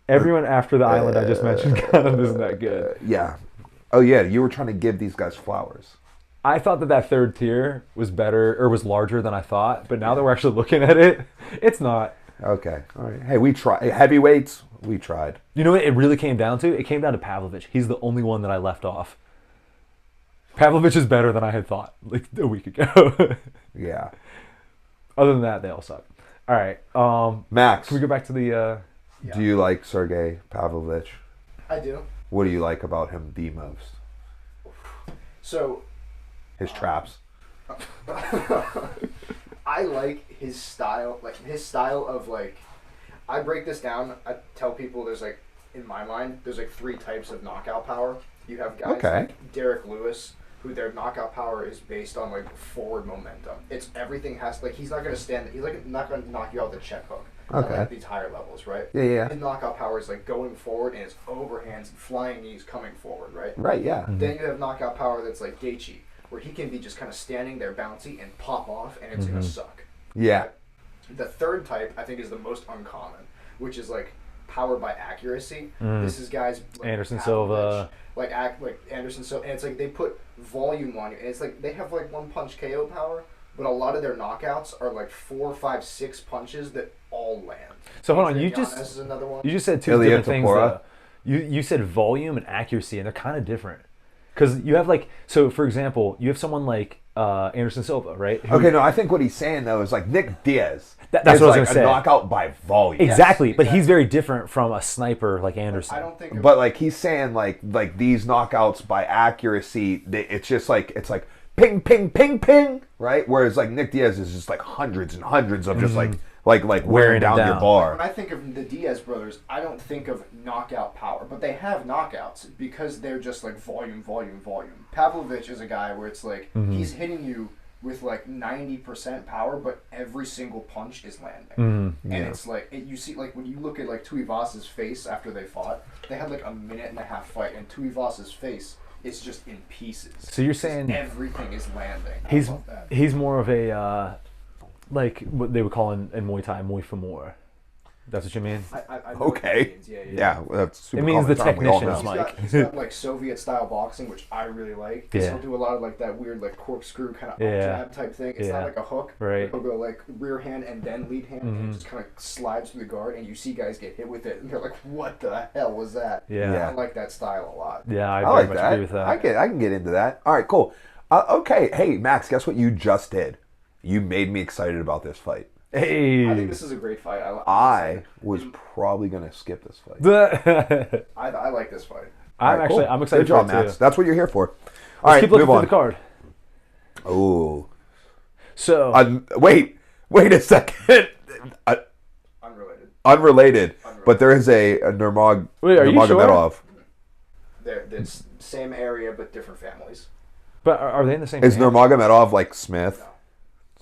Everyone after the island I just mentioned kind of isn't that good. Yeah. Oh, yeah. You were trying to give these guys flowers. I thought that third tier was better or was larger than I thought, but now that we're actually looking at it, it's not. Okay. All right. Hey, we tried. Heavyweights, we tried. You know what it really came down to? It came down to Pavlovich. He's the only one that I left off. Pavlovich is better than I had thought like a week ago. Yeah. Other than that, they all suck. All right. Max, Can we go back to the... Yeah. do you like Sergey Pavlovich? I do. What do you like about him the most? So, His traps. I like his style. Like, his style of, like... I break this down. I tell people there's, like... In my mind, there's, like, 3 types of knockout power. You have guys Okay. like Derek Lewis, who their knockout power is based on, like, forward momentum. It's everything has... Like, he's not going to stand... He's, like, not going to knock you out with a check hook. Okay. At, like, these higher levels, right? Yeah. His knockout power is, like, going forward, and it's overhands and flying knees coming forward, right? Right, yeah. Then you have knockout power that's like Gaethje, where he can be just kind of standing there bouncy and pop off, and it's going to suck. Yeah. The third type, I think, is the most uncommon, which is like power by accuracy. This is guys like Anderson Pavlovich, Silva. like Anderson Silva, and it's like they put volume on you, and it's like they have like one punch KO power, but a lot of their knockouts are like 4, 5, 6 punches that all land. So hold on, you Giannis just is another one. You just said 2 Ilya different things, Tapora. though. You said volume and accuracy, and they're kind of different. Because you have, like... So, for example, you have someone like Anderson Silva, right? Who- Okay, no, I think what he's saying, though, is like Nick Diaz. That's is what I was like gonna say. a knockout by volume. Exactly, but exactly. he's very different from a sniper like Anderson. I don't think. Of, But like he's saying, like these knockouts by accuracy, it's just like it's like ping, ping, ping, ping, right? Whereas like Nick Diaz is just like hundreds and hundreds of just like wearing down your down. bar. When I think of the Diaz brothers, I don't think of knockout power, but they have knockouts because they're just like volume. Pavlovich is a guy where it's like he's hitting you with like 90% power, but every single punch is landing. And it's like you see, like when you look at like Tuivasa's face after they fought, they had like a 1.5-minute fight, and Tuivasa's face is just in pieces. So you're saying Everything is landing. I love that. he's more of a like what they would call in Muay Thai, Muay for more. That's what you mean? I know what that Okay. means. Yeah. Yeah, well, that's super It means common the term, we all technicians, know. Mike. He's got like Soviet style boxing, which I really like. 'Cause Yeah. He'll do a lot of like that weird like corkscrew kind of Yeah. jab type thing. It's Yeah. not like a hook. Right. He'll go like rear hand and then lead hand, and it just kind of slides through the guard, and you see guys get hit with it, and they're like, "What the hell was that?" Yeah. I like that style a lot. Yeah, I I very like much that. agree with that. I can get into that. All right, cool. Okay, hey Max, guess what you just did? You made me excited about this fight. Hey. I think this is a great fight. I was probably gonna skip this fight. I like this fight. I'm All right, cool. I'm excited Good job, for it Max. too. That's what you're here for. All Let's right, keep looking move through on. the card. Oh, So wait a second. Unrelated, but there is a Wait, are you sure? Nurmagomedov. They're same area but different families. but are they in the same Is camp? Nurmagomedov like Smith? No.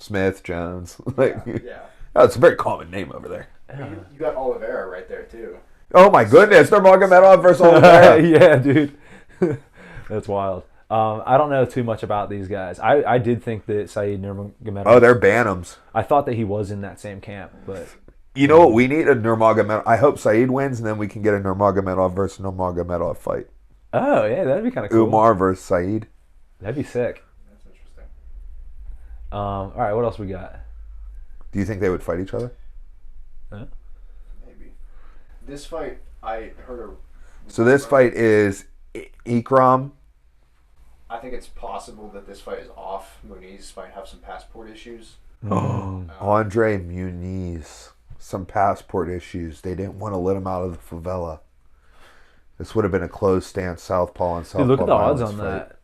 Smith, Jones. Like, Yeah. oh, it's a very common name over there. You got Oliveira right there too. Oh my goodness, Nurmagomedov versus Oliveira. Yeah, dude. That's wild. I don't know too much about these guys. I did think that Saeed Nurmagomedov. Oh, they're Bantams. I thought that he was in that same camp, but You know what? We need a Nurmagomedov. I hope Saeed wins, and then we can get a Nurmagomedov versus Nurmagomedov fight. oh yeah, that'd be kind of cool. Umar versus Saeed. That'd be sick. That's interesting. All right, what else we got? Do you think they would fight each other? Maybe. This fight, I heard a... So this fight is Ikram. I think it's possible that this fight is off. Muniz might have some passport issues. Andre Muniz. some passport issues. They didn't want to let him out of the favela. This would have been a closed stance southpaw and southpaw. Dude, look at the odds violence on fight. that.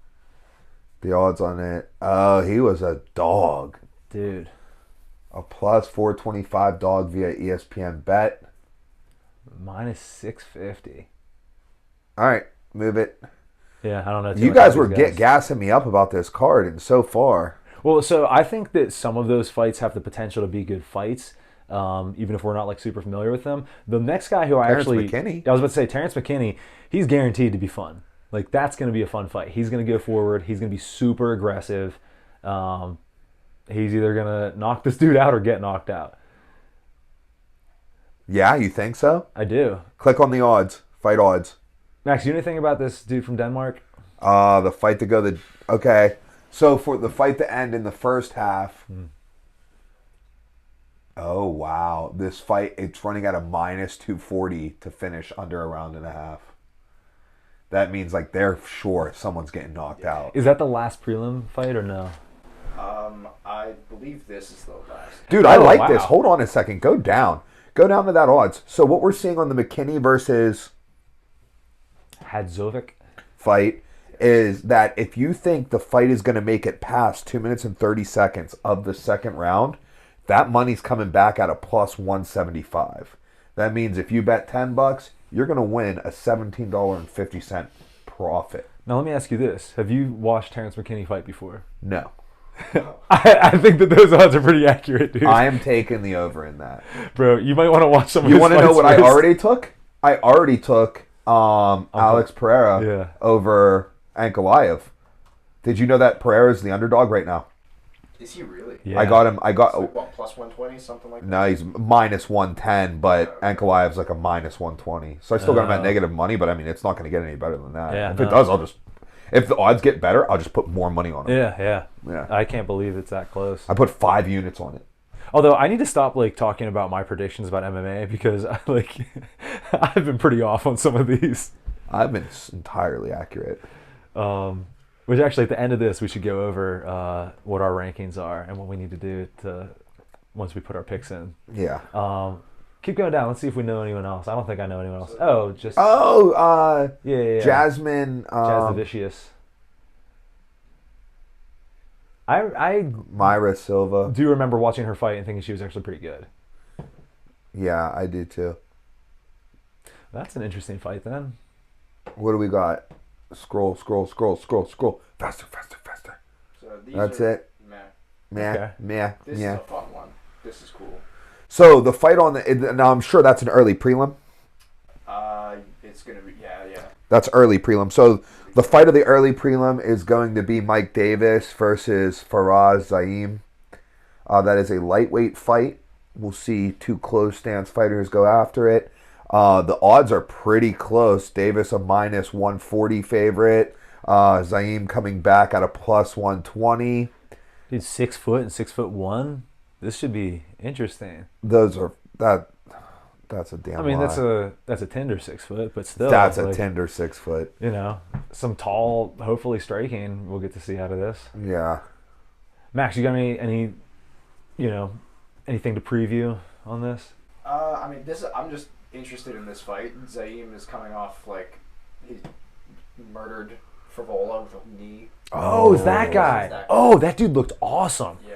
The odds on it. Oh, he was a dog. Dude. A plus 425 dog via ESPN bet. Minus 650. All right, move it. Yeah, I don't know. You guys were gassing me up about this card, and so far. Well, so I think that some of those fights have the potential to be good fights, even if we're not like super familiar with them. The next guy who Terrence McKinney. I was about to say Terrence McKinney, he's guaranteed to be fun. Like that's going to be a fun fight. He's going to go forward. He's going to be super aggressive. He's either going to knock this dude out or get knocked out. Yeah, you think so? I do. Click on the odds. Fight odds. Max, you know anything about this dude from Denmark? The fight to go okay. So for the fight to end in the first half. Oh wow. This fight, it's running at a minus 240 to finish under a round and a half. That means like they're sure someone's getting knocked out. Is that the last prelim fight or no? I believe this is the last. Dude, I like this. Hold on a second. Go down. Go down to that odds. So what we're seeing on the McKinney versus Hadzovic fight is that if you think the fight is going to make it past 2 minutes and 30 seconds of the second round, that money's coming back at a plus 175. That means if you bet $10, you're going to win a $17.50 profit. Now let me ask you this. Have you watched Terrence McKinney fight before? No. I think that those odds are pretty accurate, dude. I am taking the over in that. Bro, you might want to watch some of You his want to know what first. I already took? I already took Alex Pereira over Ankalaev. Did you know that Pereira is the underdog right now? Is he really? Yeah. I got him. It's like, what, plus 120, something like that? No, he's minus 110, but Ankalaev's like a minus 120. So I still got him at negative money, but I mean, it's not going to get any better than that. Yeah, if it does, if the odds get better, I'll just put more money on it. Yeah. Yeah. I can't believe it's that close. I put 5 units on it. Although I need to stop like talking about my predictions about MMA because I've been pretty off on some of these. I've been entirely accurate. Which actually at the end of this we should go over what our rankings are and what we need to do to once we put our picks in. Yeah. Keep going down. Let's see if we know anyone else. I don't think I know anyone else. Yeah. Jasmine. Jasdavicius. I Myra Silva. do remember watching her fight and thinking she was actually pretty good. Yeah, I do too. That's an interesting fight then. What do we got? Scroll. Faster. So these That's are, it. Meh. Okay. This is a fun one. This is cool. So the fight on now I'm sure that's an early prelim. It's gonna be yeah. That's early prelim. So the fight of the early prelim is going to be Mike Davis versus Faraz Zaim. That is a lightweight fight. We'll see 2 close stance fighters go after it. The odds are pretty close. Davis a minus 140 favorite. Zaim coming back at a plus 120. Dude, 6 foot and 6'1". This should be interesting. That's a damn. I mean, lie. that's a tender 6 foot, but still, That's a tender 6 foot. You know, some tall, hopefully striking. We'll get to see out of this. Yeah. Max, you got any, anything to preview on this? I mean, I'm just interested in this fight. Zaim is coming off he murdered Favola with a knee. Oh, is that guy? Oh, that dude looked awesome. Yeah.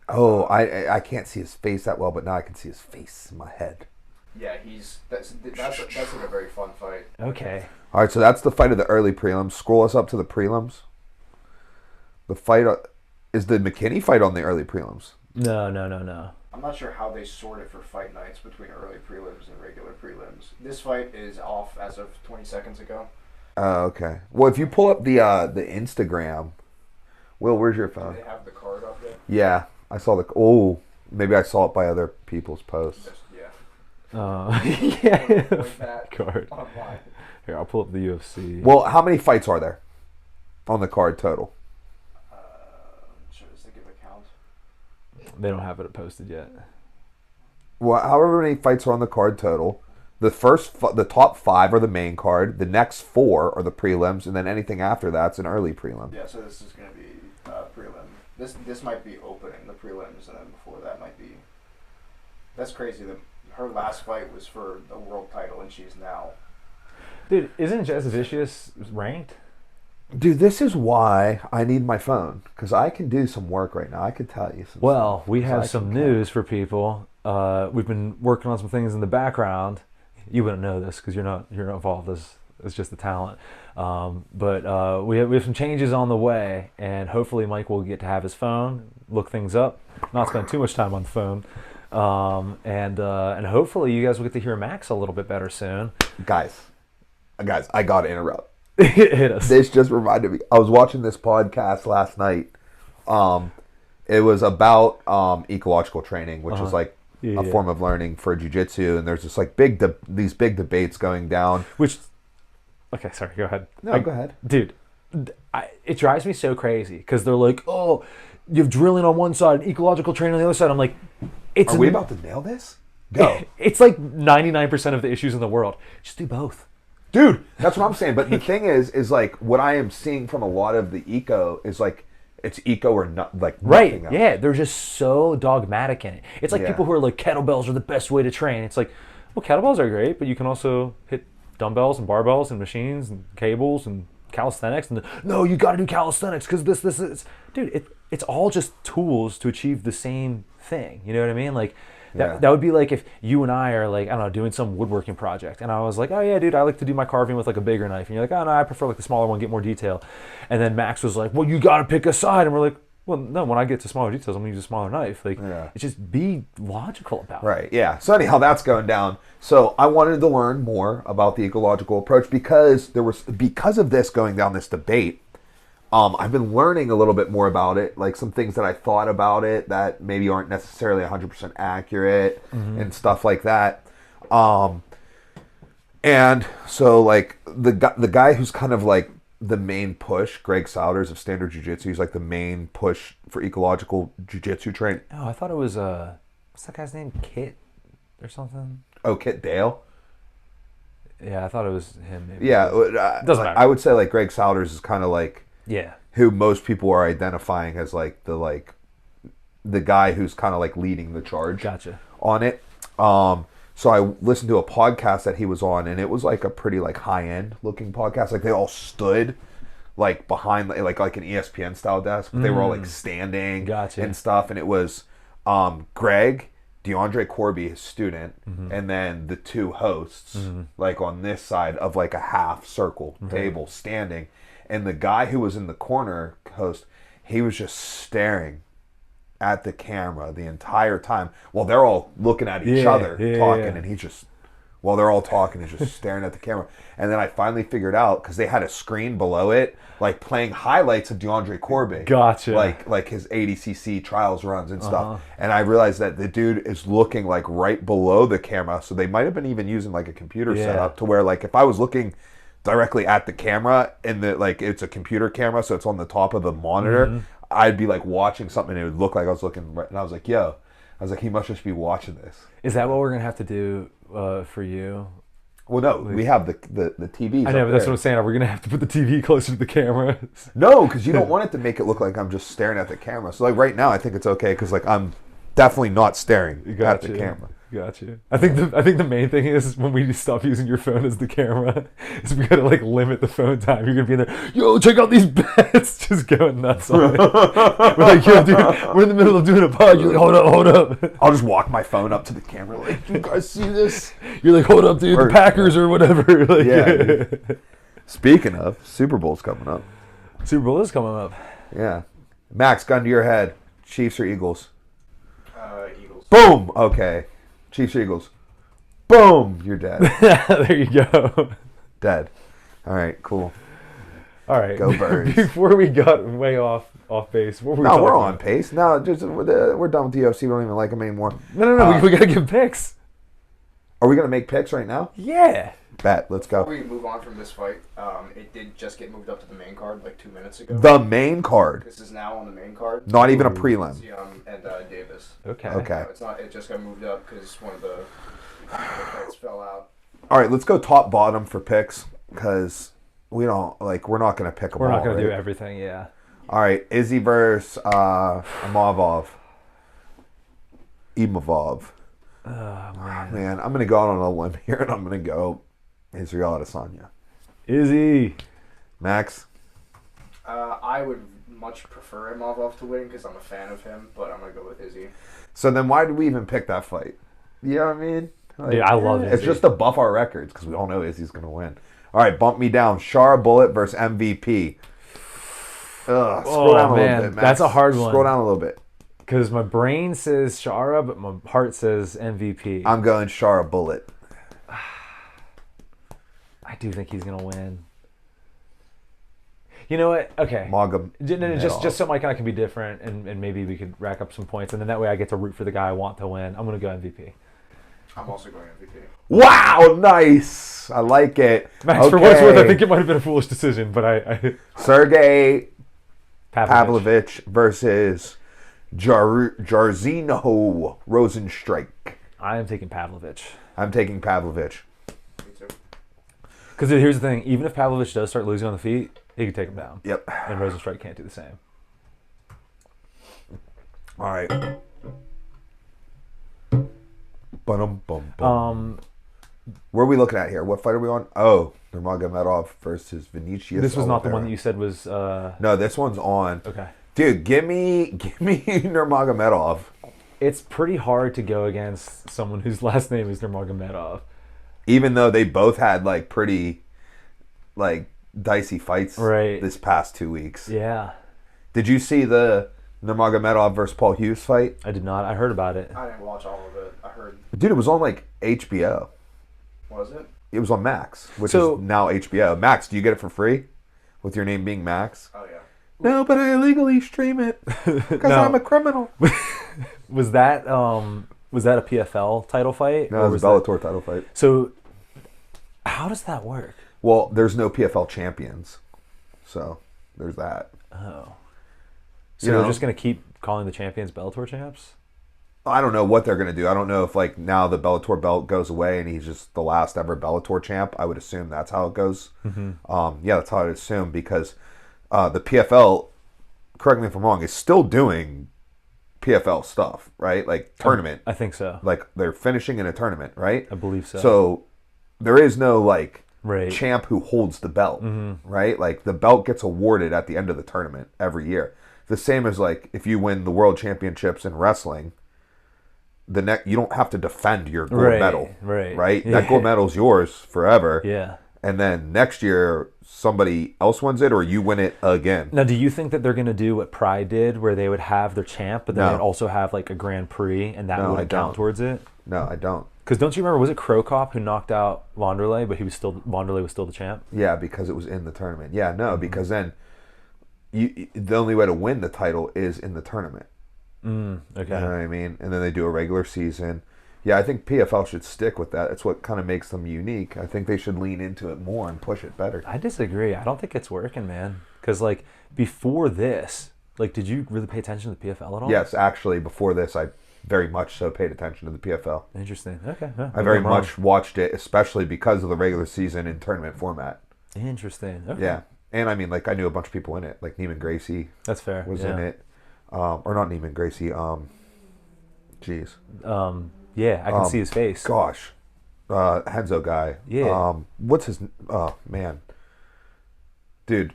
Oh, I can't see his face that well, but now I can see his face in my head. Yeah, that's a very fun fight. Okay. All right, so that's the fight of the early prelims. Scroll us up to the prelims. The fight is the McKinney fight on the early prelims. No. I'm not sure how they sort it for fight nights between early prelims and regular prelims. This fight is off as of 20 seconds ago. Oh, okay. Well, if you pull up the Instagram, Will, where's your phone? Do they have the card up there? Yeah, I saw maybe I saw it by other people's posts. Yeah. That Card. online. Here, I'll pull up the UFC. Well, how many fights are there on the card total? Should I give a count? They don't have it posted yet. Well, however many fights are on the card total. The top 5 are the main card. The next 4 are the prelims, and then anything after that's an early prelim. Yeah, so this is going to be prelim. This might be opening the prelims, and then before that might be That's crazy that her last fight was for a world title and she's now... Dude, isn't Jess Vicious ranked? Dude, this is why I need my phone, because I can do some work right now. I could tell you some Well, stuff, we 'cause have I some can news for people. We've been working on some things in the background. You wouldn't know this because you're not involved as just the talent. But we have some changes on the way, and hopefully Mike will get to have his phone, look things up, not spend too much time on the phone, and hopefully you guys will get to hear Max a little bit better soon. Guys, I gotta interrupt. Hit us. This just reminded me. I was watching this podcast last night. It was about ecological training, which is like a form of learning for jiu-jitsu, and there's just like these big debates going down. Okay, sorry, go ahead. No, go ahead. Dude, it drives me so crazy because they're like, oh, you have drilling on one side and ecological training on the other side. I'm like, are we about to nail this? Go. It's like 99% of the issues in the world. Just do both. Dude, that's what I'm saying. But the thing is like what I am seeing from a lot of the eco is like it's eco or not, like right. Else. Yeah, they're just so dogmatic in it. It's like people who are like kettlebells are the best way to train. It's like, well, kettlebells are great, but you can also hit dumbbells and barbells and machines and cables and calisthenics. And no, you got to do calisthenics because this is, dude. It's all just tools to achieve the same thing. You know what I mean? Like. That would be like if you and I are like, I don't know, doing some woodworking project. And I was like, oh yeah, dude, I like to do my carving with like a bigger knife. And you're like, oh no, I prefer like the smaller one, get more detail. And then Max was like, well, you got to pick a side. And we're like, well, no, when I get to smaller details, I'm going to use a smaller knife. Like, it's just be logical about it. Right, yeah. So anyhow, that's going down. So I wanted to learn more about the ecological approach because of this going down this debate. I've been learning a little bit more about it, like some things that I thought about it that maybe aren't necessarily 100% accurate and stuff like that. And so like the guy who's kind of like the main push, Greg Souders of Standard Jiu-Jitsu, he's like the main push for ecological jiu-jitsu training. Oh, I thought it was, what's that guy's name? Kit or something? Oh, Kit Dale? Yeah, I thought it was him. Maybe. Yeah. Doesn't matter. I would say like Greg Souders is kind of like... Yeah. Who most people are identifying as like the guy who's kind of like leading the charge on it. So I listened to a podcast that he was on, and it was like a pretty like high end looking podcast. Like they all stood like behind like an ESPN style desk, but they were all like standing and stuff. And it was Greg, DeAndre Corby, his student, and then the two hosts like on this side of like a half circle table standing. And the guy who was in the corner host, he was just staring at the camera the entire time while they're all looking at each other talking. And he's just, while they're all talking, he's just staring at the camera. And then I finally figured out, because they had a screen below it, like playing highlights of DeAndre Corby. Gotcha. Like his ADCC trials runs and stuff. And I realized that the dude is looking like right below the camera. So they might have been even using like a computer setup to where like if I was looking directly at the camera and like it's a computer camera, so it's on the top of the monitor, I'd be like watching something and it would look like I was looking right, and I was like, he must just be watching this. Is that what we're gonna have to do for you? Well, no, we have the TVs. I know, but that's what I'm saying. Are we gonna have to put the TV closer to the camera? No, because you don't want it to make it look like I'm just staring at the camera. So like right now, I think it's okay because like I'm definitely not staring at the camera. Gotcha. I think the main thing is when we stop using your phone as the camera, is we gotta like limit the phone time. You're gonna be in there, yo, check out these bets, just going nuts on it. We're like, yo, dude, we're in the middle of doing a pod. You're like, hold up. I'll just walk my phone up to the camera, like, you guys see this? You're like, hold up, dude, the Packers or whatever. Like, yeah. Speaking of, Super Bowl's coming up. Super Bowl is coming up. Yeah. Max, gun to your head. Chiefs or Eagles? Eagles. Boom. Okay. Chiefs or Eagles. Boom. You're dead. There you go. Dead. All right. Cool. All right. Go Birds. Before we got way off base, what were we talking we're about? on pace. No, just we're done with the UFC. We don't even like them anymore. No. We gotta give picks. Are we gonna make picks right now? Yeah. Bet. Let's go. Before we move on from this fight, it did just get moved up to the main card like 2 minutes ago. The main card. This is now on the main card. Not even a prelim. Young and Davis. Okay. It's not. It just got moved up because one of the fights fell out. All right, let's go top bottom for picks because we're not gonna pick them all. We're not gonna do everything. Yeah. All right, Izzy versus Imavov. Man, I'm going to go out on a limb here, and I'm going to go Israel Adesanya. Izzy. Max? I would much prefer Imavov to win because I'm a fan of him, but I'm going to go with Izzy. So then why did we even pick that fight? You know what I mean? Like, Yeah, I love Izzy. It's just to buff our records because we all know Izzy's going to win. All right, bump me down. Shara Bullet versus MVP. Scroll down a little bit, Max. That's a hard one. Scroll down a little bit. Because my brain says Shara, but my heart says MVP. I'm going Shara Bullet. I do think he's going to win. You know what? Okay. Just so Mike and I can be different, and maybe we could rack up some points, and then that way I get to root for the guy I want to win. I'm going to go MVP. I'm also going MVP. Wow, nice. I like it. Max, for what it's worth, I think it might have been a foolish decision, but I Sergey Pavlovich versus Jairzinho Rosenstrike. I am taking Pavlovich. I'm taking Pavlovich. Me too. Because here's the thing. Even if Pavlovich does start losing on the feet, he can take him down. Yep. And Rosenstrike can't do the same. All right. Bum. Where are we looking at here? What fight are we on? Oh, Nurmagomedov versus Vinicius. This was not the one that you said was... No, this one's on. Okay. Dude, give me Nurmagomedov. It's pretty hard to go against someone whose last name is Nurmagomedov. Even though they both had pretty dicey fights this past 2 weeks. Yeah. Did you see the Nurmagomedov versus Paul Hughes fight? I did not. I heard about it. I didn't watch all of it. I heard. Dude, it was on HBO. Was it? It was on Max, which is now HBO. Max, do you get it for free? With your name being Max? Oh, yeah. No, but I illegally stream it because I'm a criminal. Was that a PFL title fight? No, it was a Bellator title fight. So, how does that work? Well, there's no PFL champions, so there's that. Oh. So they're just going to keep calling the champions Bellator champs? I don't know what they're going to do. I don't know if now the Bellator belt goes away and he's just the last ever Bellator champ. I would assume that's how it goes. Mm-hmm. Yeah, that's how I would assume because the PFL, correct me if I'm wrong, is still doing PFL stuff, right? Tournament. I think so. They're finishing in a tournament, right? I believe so. So there is no champ who holds the belt, right? The belt gets awarded at the end of the tournament every year. The same as if you win the world championships in wrestling, you don't have to defend your gold medal, right? That gold medal's yours forever. Yeah. And then next year somebody else wins it or you win it again. Now, do you think that they're going to do what Pride did where they would have their champ but then they'd also have a Grand Prix and that would count towards it? No, I don't. Because don't you remember, was it Krokop who knocked out Wanderlei, but Wanderlei was still the champ? Yeah, because it was in the tournament. Yeah, no, because then the only way to win the title is in the tournament. Okay. You know what I mean? And then they do a regular season. Yeah, I think PFL should stick with that. It's what kind of makes them unique. I think they should lean into it more and push it better. I disagree. I don't think it's working, man. Because before this, did you really pay attention to the PFL at all? Yes, actually, before this, I very much so paid attention to the PFL. Interesting. Okay. Yeah, I very much watched it, especially because of the regular season and tournament format. Interesting. Okay. Yeah. And I mean, I knew a bunch of people in it. Neiman Gracie. That's fair. Was in it. Or not Neiman Gracie. Jeez. Yeah, I can see his face. Gosh. Henzo guy. Yeah. What's his... Oh, man. Dude.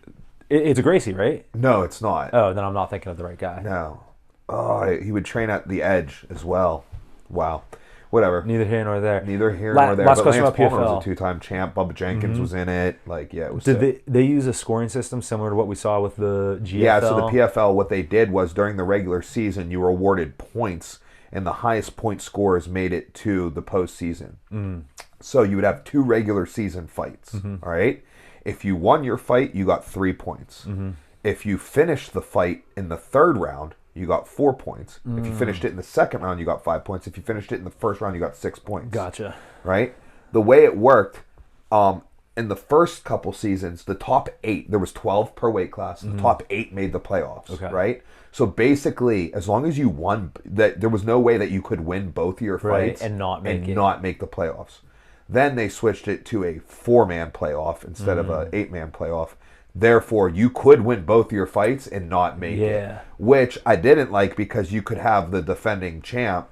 It's a Gracie, right? No, it's not. Oh, then I'm not thinking of the right guy. No. Oh, he would train at the Edge as well. Wow. Whatever. Neither here nor there. Neither here nor there. Last but question Lance about Palmer PFL. was a two-time champ. Bubba Jenkins was in it. Yeah, it was Did they use a scoring system similar to what we saw with the GFL? Yeah, so the PFL, what they did was during the regular season, you were awarded points, and the highest point scorers made it to the postseason. So you would have 2 regular season fights, all right? If you won your fight, you got 3 points. If you finished the fight in the 3rd round, you got 4 points. If you finished it in the 2nd round, you got 5 points. If you finished it in the 1st round, you got 6 points. Gotcha. Right? The way it worked, in the first couple seasons, the top 8, there was 12 per weight class. The top 8 made the playoffs, right? So basically, as long as you won, there was no way that you could win both of your fights and not make the playoffs. Then they switched it to a 4-man playoff instead of a 8-man playoff. Therefore, you could win both your fights and not make it. Which I didn't like because you could have the defending champ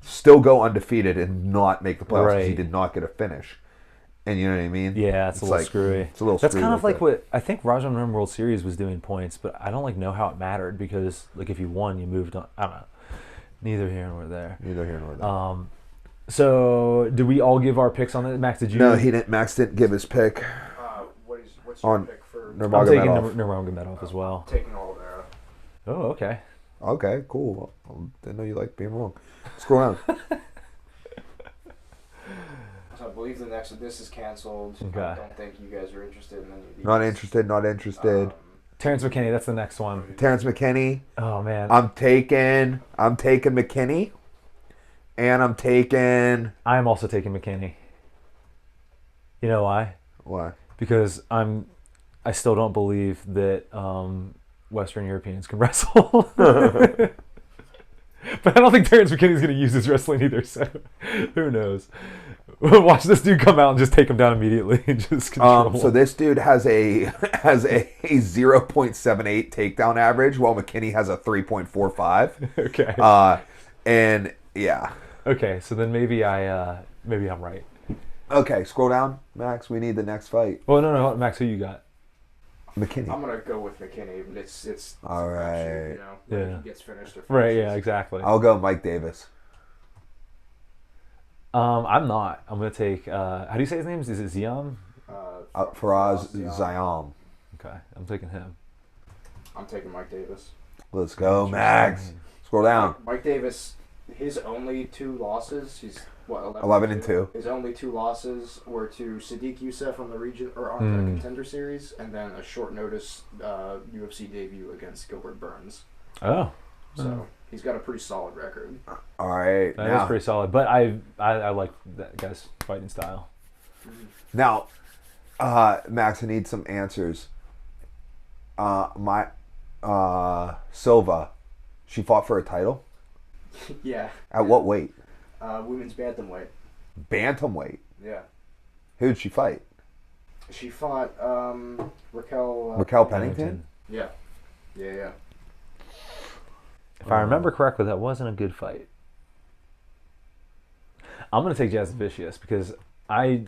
still go undefeated and not make the playoffs because he Right. did not get a finish. And you know what I mean? Yeah, it's a little screwy. It's a little That's screwy kind of with like it. what I think Rajon Rim World Series was doing points, but I don't like know how it mattered because like if you won, you moved on. I don't know. Neither here nor there. Neither here nor there. So did we all give our picks on it? Max, did you? No, he didn't. Max didn't give his pick. What's your On pick for? I'm Nurmagomedov. taking Nurmagomedov as well. Taking Oliveira. Oh, okay. Okay, cool. I didn't know you liked being wrong. Scroll down. So I believe the next this is canceled. Okay. I don't think you guys are interested in any of these. Not interested. Not interested. Terrence McKinney, that's the next one. Terrence McKinney. Oh man, I'm taking McKinney, and I'm taking. I'm also taking McKinney. You know why? Why? Because I still don't believe that Western Europeans can wrestle. But I don't think Terrence McKinney's going to use his wrestling either, so who knows? Watch this dude come out and just take him down immediately and just control him. So this dude has a 0.78 takedown average, while McKinney has a 3.45. Okay. And yeah. Okay, so then maybe I'm right. Okay, scroll down, Max. We need the next fight. Well, no, Max, who you got? McKinney. I'm gonna go with McKinney, but it's All right. when Yeah. he gets finished. Or Right, yeah, finishes. exactly. I'll go Mike Davis. I'm not. I'm going to take, how do you say his name? Is it Ziam? Faraz yeah. Zayam. Okay, I'm taking him. I'm taking Mike Davis. Let's go, Max. Scroll down. Mike Davis, his only 2 losses. He's what 11 and 2. His only 2 losses were to Sadiq Youssef on the region or on the Contender Series, and then a short notice UFC debut against Gilbert Burns. Oh. So he's got a pretty solid record. All right. That is pretty solid, but I like that guy's fighting style. Now, Max, I need some answers. Silva, she fought for a title? Yeah. At what weight? Women's bantamweight. Bantamweight. Yeah. Who'd she fight? She fought Raquel. Raquel Pennington? Yeah. Yeah. If I remember correctly, that wasn't a good fight. I'm going to take Jazz Vicious because I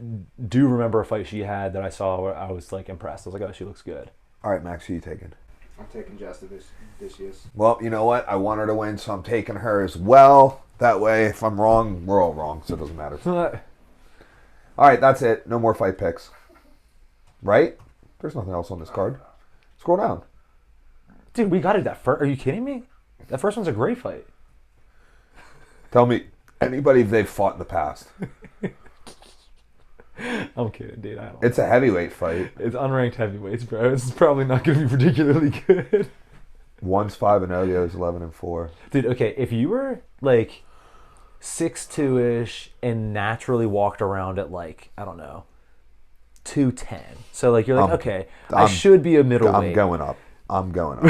do remember a fight she had that I saw where I was like impressed. I was like, oh, she looks good. All right, Max, who you taking? I'm taking Justice Vicious. Well, you know what? I want her to win, so I'm taking her as well. That way, if I'm wrong, we're all wrong, so it doesn't matter. All right, that's it. No more fight picks. Right? There's nothing else on this card. Scroll down. Dude, we got it that first. Are you kidding me? That first one's a great fight. Tell me anybody they've fought in the past. I'm kidding, dude. I don't. It's a heavyweight fight. It's unranked heavyweights, bro. This is probably not going to be particularly good. One's 5-0, the other's 11-4. Dude, okay, if you were like 6'2"-ish and naturally walked around at like, I don't know, 210. So like you're like, okay, I should be a middleweight. I'm going up.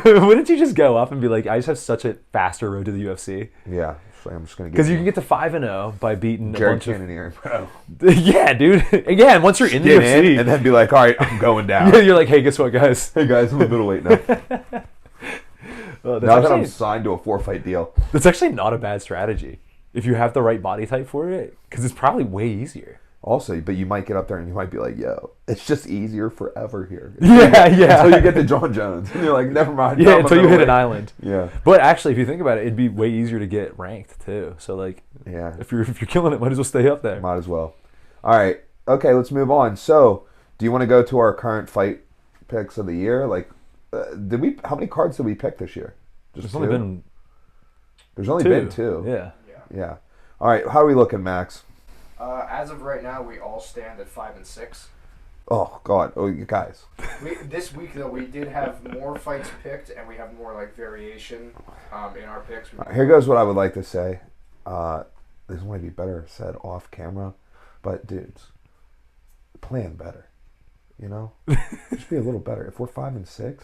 Wouldn't you just go up and be like, I just have such a faster road to the UFC? Yeah, so I'm just going to get Because you can get to 5-0 by beating Jared a bunch Cannonier, bro. of... Yeah, dude. Again, once you're in the Get UFC... in and then be like, all right, I'm going down. Yeah, you're like, hey, guess what, guys? Hey, guys, I'm a middleweight now. Well, Now that I'm signed to a 4-fight deal. that's actually not a bad strategy. If you have the right body type for it. Because it's probably way easier. Also, but you might get up there and you might be like, yo, it's just easier forever here. Yeah. Until you get to John Jones. And you're like, never mind. Yeah, I'm a until you hit an middleweight. island. Yeah. But actually, if you think about it, it'd be way easier to get ranked too. So like, Yeah. if you're killing it, might as well stay up there. Might as well. All right. Okay, let's move on. So, do you want to go to our current fight picks of the year? Like, how many cards did we pick this year? Just There's only been There's only been 2. Yeah. Yeah. All right. How are we looking, Max? As of right now, we all stand at 5-6. Oh God. Oh, you guys. This week though, we did have more fights picked, and we have more like variation in our picks. Here goes what I would like to say. This might be better said off camera, but dudes, plan better. You know, just be a little better. If we're 5-6,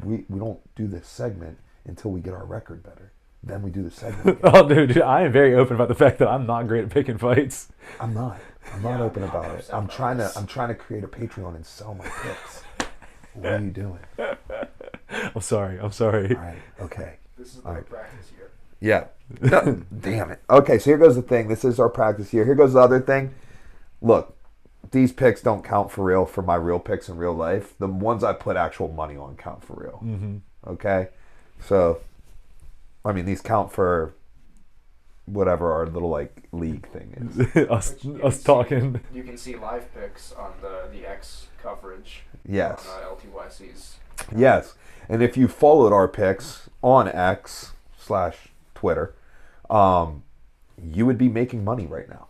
we don't do this segment until we get our record better. Then we do the segment again. Oh, dude, I am very open about the fact that I'm not great at picking fights. I'm not open about it. I'm trying to create a Patreon and sell my picks. What are you doing? I'm sorry. All right. Okay. This is All the right. practice year. Yeah. No, damn it. Okay, so here goes the thing. This is our practice here. Here goes the other thing. Look, these picks don't count for real for my real picks in real life. The ones I put actual money on count for real. Mm-hmm. Okay? So, I mean, these count for whatever our little, like, league thing is. us talking. You can see live picks on the X coverage. Yes. On LTYC's. Yes. And if you followed our picks on X/Twitter, you would be making money right now.